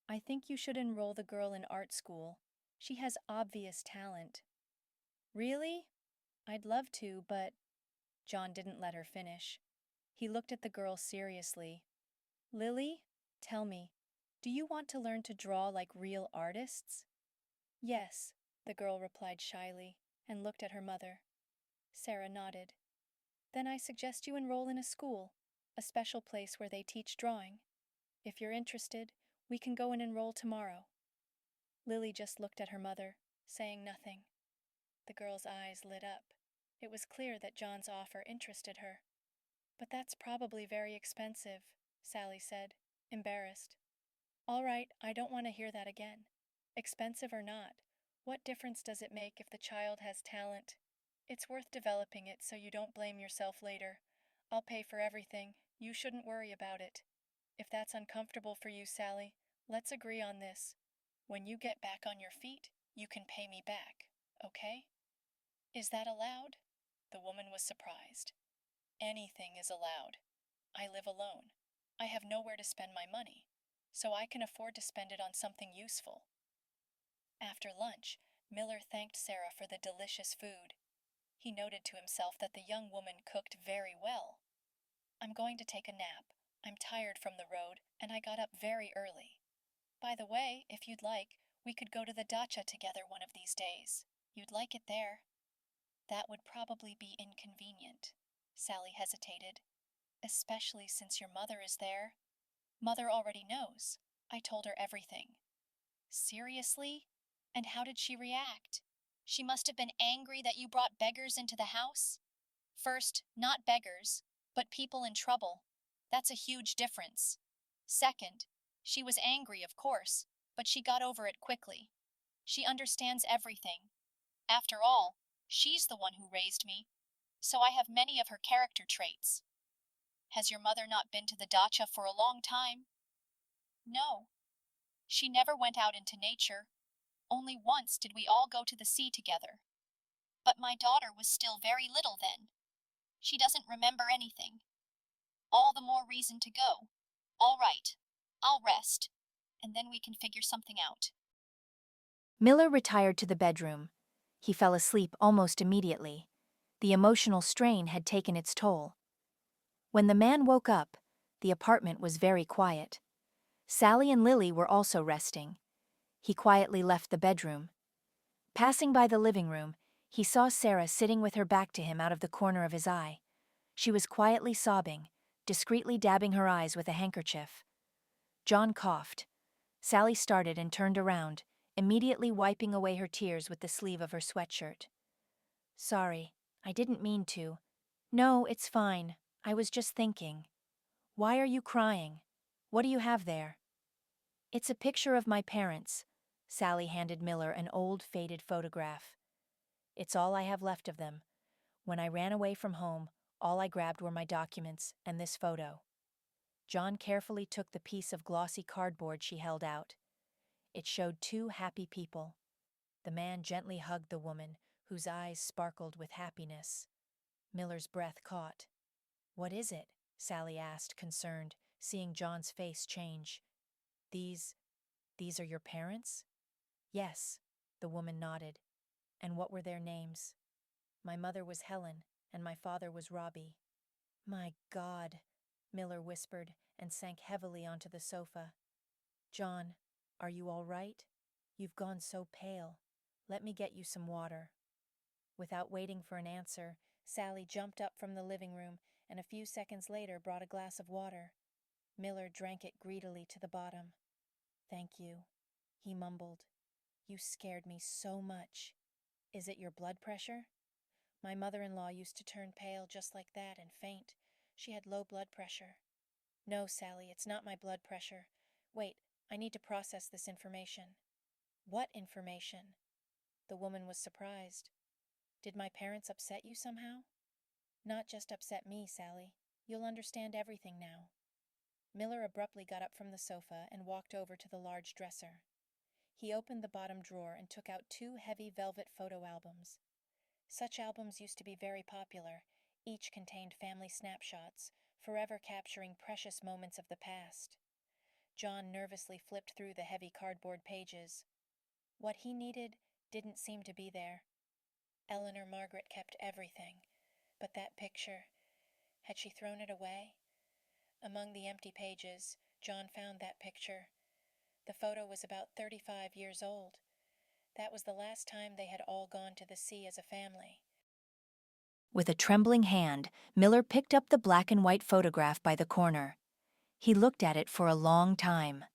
I think you should enroll the girl in art school. She has obvious talent." "Really? I'd love to, but—" John didn't let her finish. He looked at the girl seriously. "Lily, tell me, do you want to learn to draw like real artists?" "Yes," the girl replied shyly, and looked at her mother. Sarah nodded. "Then I suggest you enroll in a school, a special place where they teach drawing. If you're interested, we can go and enroll tomorrow." Lily just looked at her mother, saying nothing. The girl's eyes lit up. It was clear that John's offer interested her. "But that's probably very expensive," Sally said, embarrassed. "All right, I don't want to hear that again. Expensive or not, what difference does it make if the child has talent? It's worth developing it so you don't blame yourself later. I'll pay for everything. You shouldn't worry about it. If that's uncomfortable for you, Sally, let's agree on this. When you get back on your feet, you can pay me back, okay?" "Is that allowed?" The woman was surprised. "Anything is allowed. I live alone. I have nowhere to spend my money, so I can afford to spend it on something useful." After lunch, Miller thanked Sarah for the delicious food. He noted to himself that the young woman cooked very well. "I'm going to take a nap. I'm tired from the road, and I got up very early. By the way, if you'd like, we could go to the dacha together one of these days. You'd like it there." "That would probably be inconvenient." Sally hesitated. "Especially since your mother is there." "Mother already knows. I told her everything." "Seriously? And how did she react? She must have been angry that you brought beggars into the house?" "First, not beggars, but people in trouble. That's a huge difference. Second, she was angry, of course, but she got over it quickly. She understands everything. After all, she's the one who raised me, so I have many of her character traits." "Has your mother not been to the dacha for a long time?" "No. She never went out into nature. Only once did we all go to the sea together. But my daughter was still very little then. She doesn't remember anything. All the more reason to go. All right, I'll rest, and then we can figure something out." Miller retired to the bedroom. He fell asleep almost immediately. The emotional strain had taken its toll. When the man woke up, the apartment was very quiet. Sally and Lily were also resting. He quietly left the bedroom. Passing by the living room, he saw Sarah sitting with her back to him out of the corner of his eye. She was quietly sobbing, discreetly dabbing her eyes with a handkerchief. John coughed. Sally started and turned around, immediately wiping away her tears with the sleeve of her sweatshirt. "Sorry, I didn't mean to. No, it's fine. I was just thinking. Why are you crying? What do you have there?" "It's a picture of my parents." Sally handed Miller an old, faded photograph. "It's all I have left of them. When I ran away from home, all I grabbed were my documents and this photo." John carefully took the piece of glossy cardboard she held out. It showed two happy people. The man gently hugged the woman, whose eyes sparkled with happiness. Miller's breath caught. "What is it?" Sally asked, concerned, seeing John's face change. These are your parents?" "Yes," the woman nodded. "And what were their names?" "My mother was Helen, and my father was Robbie." "My God," Miller whispered and sank heavily onto the sofa. "John, are you all right? You've gone so pale. Let me get you some water." Without waiting for an answer, Sally jumped up from the living room and a few seconds later brought a glass of water. Miller drank it greedily to the bottom. "Thank you," he mumbled. "You scared me so much. Is it your blood pressure?" "My mother-in-law used to turn pale just like that and faint. She had low blood pressure." "No, Sally, it's not my blood pressure. Wait, I need to process this information." "What information?" The woman was surprised. "Did my parents upset you somehow?" "Not just upset me, Sally. You'll understand everything now." Miller abruptly got up from the sofa and walked over to the large dresser. He opened the bottom drawer and took out two heavy velvet photo albums. Such albums used to be very popular. Each contained family snapshots, forever capturing precious moments of the past. John nervously flipped through the heavy cardboard pages. What he needed didn't seem to be there. Eleanor Margaret kept everything, but that picture, had she thrown it away? Among the empty pages, John found that picture. The photo was about 35 years old. That was the last time they had all gone to the sea as a family. With a trembling hand, Miller picked up the black and white photograph by the corner. He looked at it for a long time.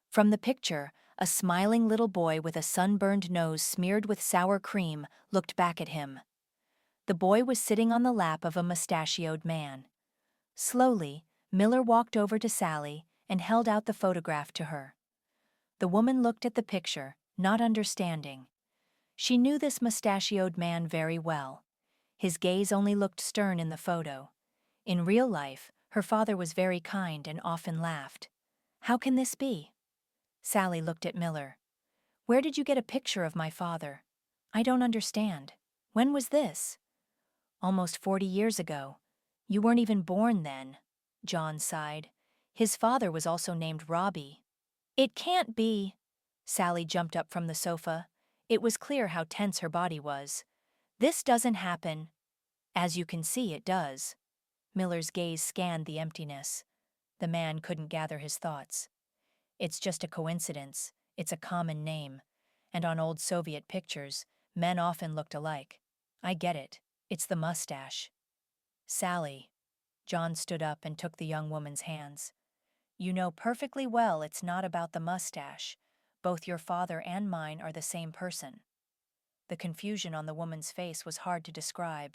From the picture, a smiling little boy with a sunburned nose smeared with sour cream looked back at him. The boy was sitting on the lap of a mustachioed man. Slowly, Miller walked over to Sally and held out the photograph to her. The woman looked at the picture, not understanding. She knew this mustachioed man very well. His gaze only looked stern in the photo. In real life, her father was very kind and often laughed. How can this be? Sally looked at Miller. "Where did you get a picture of my father? I don't understand. When was this?" "Almost 40 years ago. You weren't even born then." John sighed. "His father was also named Robbie." "It can't be." Sally jumped up from the sofa. It was clear how tense her body was. "This doesn't happen." "As you can see, it does." Miller's gaze scanned the emptiness. The man couldn't gather his thoughts. "It's just a coincidence. It's a common name. And on old Soviet pictures, men often looked alike. I get it. It's the mustache." "Sally." John stood up and took the young woman's hands. "You know perfectly well it's not about the mustache. Both your father and mine are the same person." The confusion on the woman's face was hard to describe.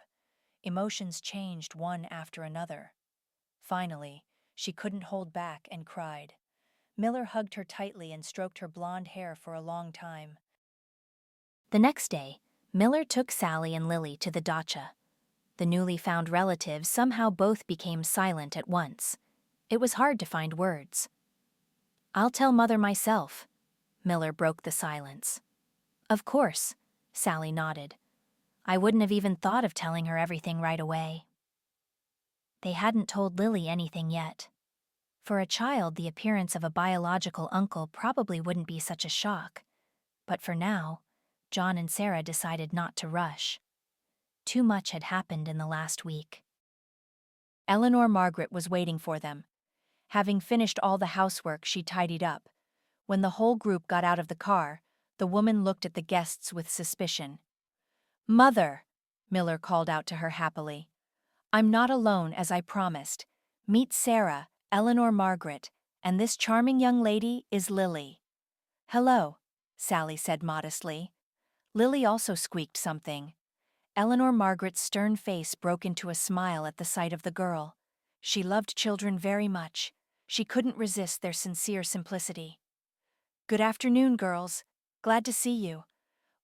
Emotions changed one after another. Finally, she couldn't hold back and cried. Miller hugged her tightly and stroked her blonde hair for a long time. The next day, Miller took Sally and Lily to the dacha. The newly found relatives somehow both became silent at once. It was hard to find words. "I'll tell Mother myself." Miller broke the silence. "Of course," Sally nodded. "I wouldn't have even thought of telling her everything right away." They hadn't told Lily anything yet. For a child, the appearance of a biological uncle probably wouldn't be such a shock. But for now, John and Sarah decided not to rush. Too much had happened in the last week. Eleanor Margaret was waiting for them. Having finished all the housework, she tidied up. When the whole group got out of the car, the woman looked at the guests with suspicion. "Mother," Miller called out to her happily. I'm not alone, as I promised. Meet Sarah, Eleanor Margaret, and this charming young lady is Lily. Hello, Sally said modestly. Lily also squeaked something. Eleanor Margaret's stern face broke into a smile at the sight of the girl. She loved children very much. She couldn't resist their sincere simplicity. Good afternoon, girls. Glad to see you.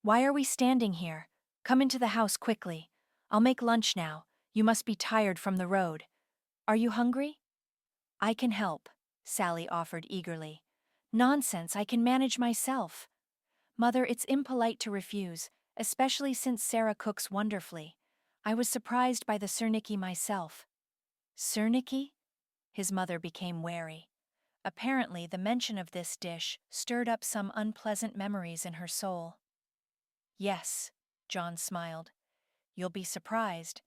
Why are we standing here? Come into the house quickly. I'll make lunch now. You must be tired from the road. Are you hungry? I can help, Sally offered eagerly. Nonsense, I can manage myself. Mother, it's impolite to refuse, especially since Sarah cooks wonderfully. I was surprised by the serniki myself. Serniki? His mother became wary. Apparently, the mention of this dish stirred up some unpleasant memories in her soul. Yes, John smiled. You'll be surprised,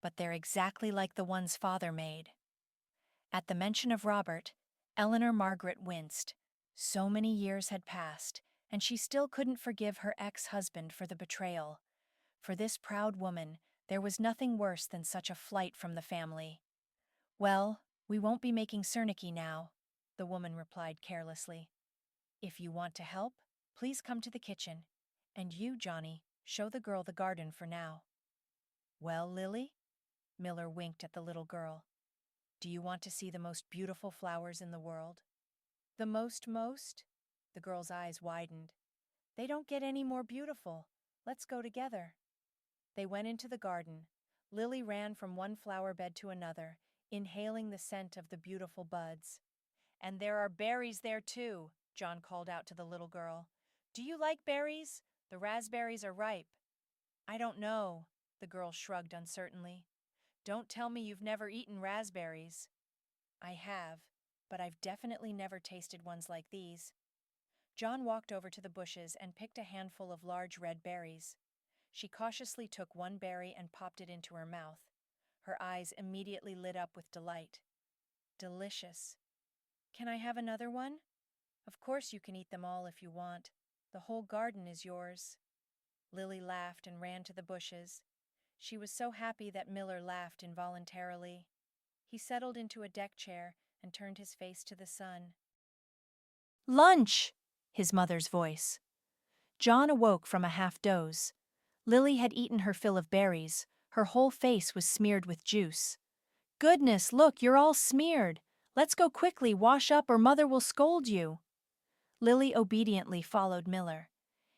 but they're exactly like the ones Father made. At the mention of Robert, Eleanor Margaret winced. So many years had passed, and she still couldn't forgive her ex-husband for the betrayal. For this proud woman, there was nothing worse than such a flight from the family. Well, we won't be making serniki now, the woman replied carelessly. If you want to help, please come to the kitchen. And you, Johnny, show the girl the garden for now. Well, Lily? Miller winked at the little girl. Do you want to see the most beautiful flowers in the world? The most? The girl's eyes widened. They don't get any more beautiful. Let's go together. They went into the garden. Lily ran from one flower bed to another, inhaling the scent of the beautiful buds. And there are berries there too, John called out to the little girl. Do you like berries? The raspberries are ripe. I don't know, the girl shrugged uncertainly. Don't tell me you've never eaten raspberries. I have, but I've definitely never tasted ones like these. John walked over to the bushes and picked a handful of large red berries. She cautiously took one berry and popped it into her mouth. Her eyes immediately lit up with delight. Delicious. Can I have another one? Of course you can eat them all if you want. The whole garden is yours. Lily laughed and ran to the bushes. She was so happy that Miller laughed involuntarily. He settled into a deck chair and turned his face to the sun. Lunch! His mother's voice. John awoke from a half-doze. Lily had eaten her fill of berries. Her whole face was smeared with juice. Goodness, look, you're all smeared. Let's go quickly, wash up, or Mother will scold you. Lily obediently followed Miller.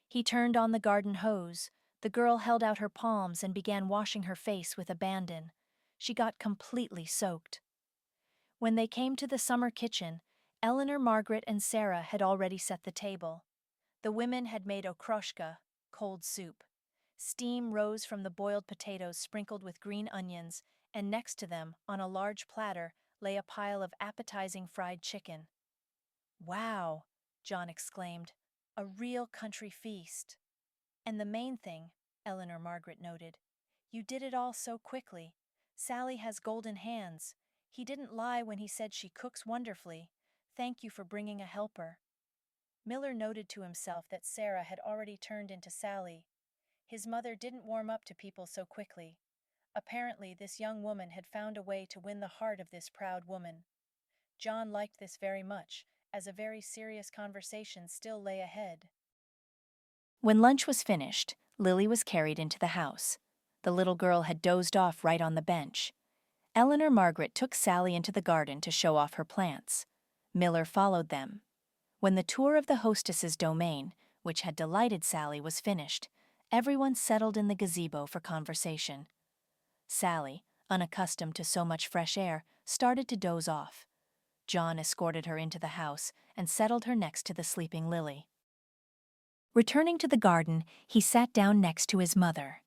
He turned on the garden hose. The girl held out her palms and began washing her face with abandon. She got completely soaked. When they came to the summer kitchen, Eleanor, Margaret, and Sarah had already set the table. The women had made okroshka, cold soup. Steam rose from the boiled potatoes sprinkled with green onions, and next to them, on a large platter, lay a pile of appetizing fried chicken. Wow, John exclaimed, a real country feast. And the main thing, Eleanor Margaret noted, you did it all so quickly. Sally has golden hands. He didn't lie when he said she cooks wonderfully. Thank you for bringing a helper. Miller noted to himself that Sarah had already turned into Sally. His mother didn't warm up to people so quickly. Apparently, this young woman had found a way to win the heart of this proud woman. John liked this very much, as a very serious conversation still lay ahead. When lunch was finished, Lily was carried into the house. The little girl had dozed off right on the bench. Eleanor Margaret took Sally into the garden to show off her plants. Miller followed them. When the tour of the hostess's domain, which had delighted Sally, was finished, everyone settled in the gazebo for conversation. Sally, unaccustomed to so much fresh air, started to doze off. John escorted her into the house and settled her next to the sleeping Lily. Returning to the garden, he sat down next to his mother.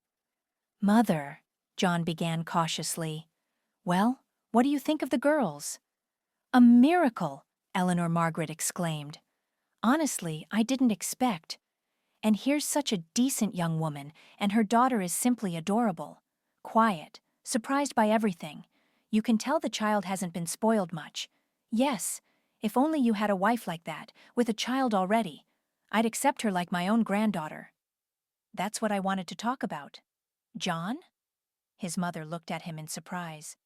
Mother, John began cautiously. Well, what do you think of the girls? A miracle, Eleanor Margaret exclaimed. Honestly, I didn't expect. And here's such a decent young woman, and her daughter is simply adorable. Quiet, surprised by everything. You can tell the child hasn't been spoiled much. Yes, if only you had a wife like that, with a child already. I'd accept her like my own granddaughter. That's what I wanted to talk about. John? His mother looked at him in surprise.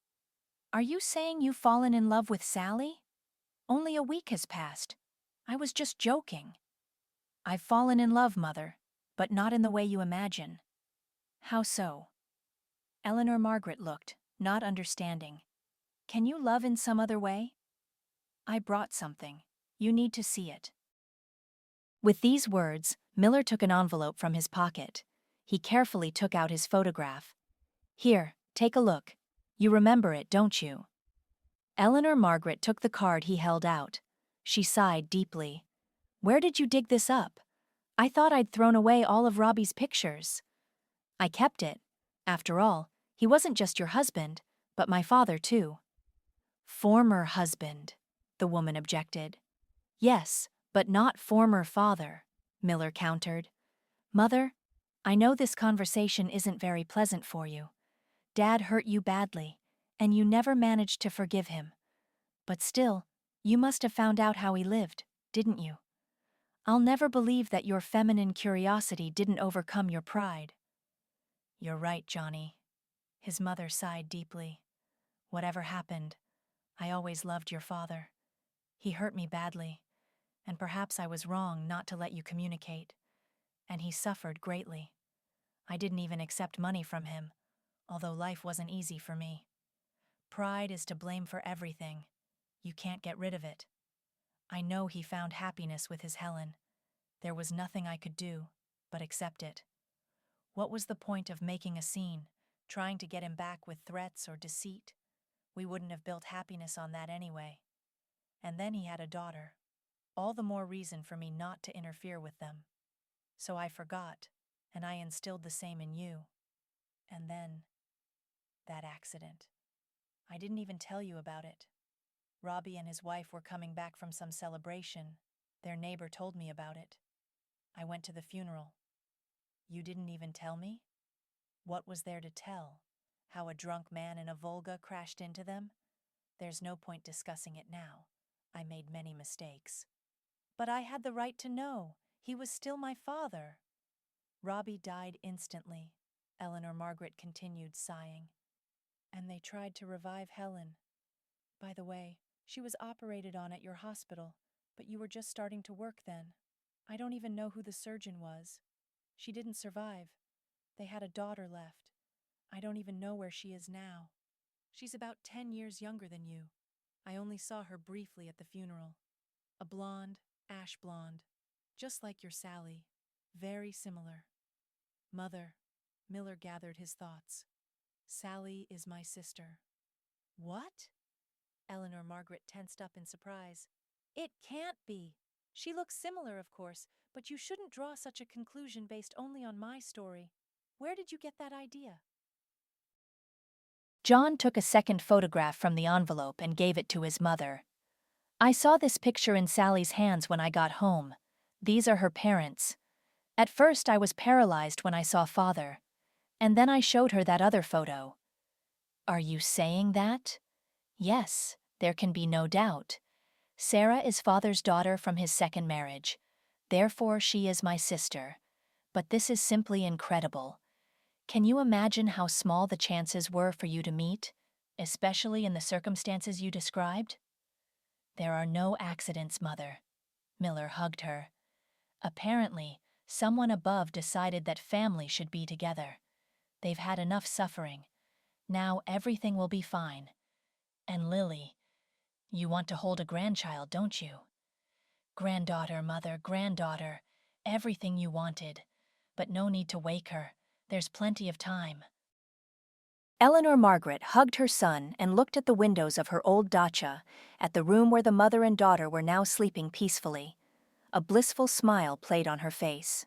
"Are you saying you've fallen in love with Sally? Only a week has passed. I was just joking." "I've fallen in love, Mother, but not in the way you imagine." "How so?" Eleanor Margaret looked, not understanding. "Can you love in some other way?" "I brought something. You need to see it." With these words, Miller took an envelope from his pocket. He carefully took out his photograph. "Here, take a look. You remember it, don't you?" Eleanor Margaret took the card he held out. She sighed deeply. "Where did you dig this up? I thought I'd thrown away all of Robbie's pictures." "I kept it. After all, he wasn't just your husband, but my father too." "Former husband," the woman objected. "Yes, but not former father," Miller countered. "Mother, I know this conversation isn't very pleasant for you. Dad hurt you badly, and you never managed to forgive him. But still, you must have found out how he lived, didn't you? I'll never believe that your feminine curiosity didn't overcome your pride." "You're right, Johnny." His mother sighed deeply. "Whatever happened, I always loved your father. He hurt me badly, and perhaps I was wrong not to let you communicate. And he suffered greatly. I didn't even accept money from him, although life wasn't easy for me. Pride is to blame for everything. You can't get rid of it. I know he found happiness with his Helen. There was nothing I could do but accept it. What was the point of making a scene, trying to get him back with threats or deceit? We wouldn't have built happiness on that anyway. And then he had a daughter. All the more reason for me not to interfere with them. So I forgot, and I instilled the same in you. And then, that accident. I didn't even tell you about it. Robbie and his wife were coming back from some celebration. Their neighbor told me about it. I went to the funeral. You didn't even tell me? What was there to tell? How a drunk man in a Volga crashed into them? There's no point discussing it now. I made many mistakes. But I had the right to know. He was still my father. Robbie died instantly, Eleanor Margaret continued, sighing. And they tried to revive Helen. By the way, she was operated on at your hospital, but you were just starting to work then. I don't even know who the surgeon was. She didn't survive. They had a daughter left. I don't even know where she is now. She's about 10 years younger than you. I only saw her briefly at the funeral. A blonde, ash blonde, just like your Sally. Very similar. Mother, Miller gathered his thoughts. Sally is my sister. What? Eleanor Margaret tensed up in surprise. It can't be. She looks similar, of course, but you shouldn't draw such a conclusion based only on my story. Where did you get that idea? John took a second photograph from the envelope and gave it to his mother. "I saw this picture in Sally's hands when I got home. These are her parents. At first I was paralyzed when I saw Father, and then I showed her that other photo." "Are you saying that?" "Yes, there can be no doubt. Sarah is Father's daughter from his second marriage. Therefore she is my sister. But this is simply incredible. Can you imagine how small the chances were for you to meet, especially in the circumstances you described?" "There are no accidents, Mother." Miller hugged her. "Apparently, someone above decided that family should be together. They've had enough suffering. Now everything will be fine. And Lily, you want to hold a grandchild, don't you?" "Granddaughter, Mother, granddaughter. Everything you wanted. But no need to wake her. There's plenty of time." Eleanor Margaret hugged her son and looked at the windows of her old dacha, at the room where the mother and daughter were now sleeping peacefully. A blissful smile played on her face.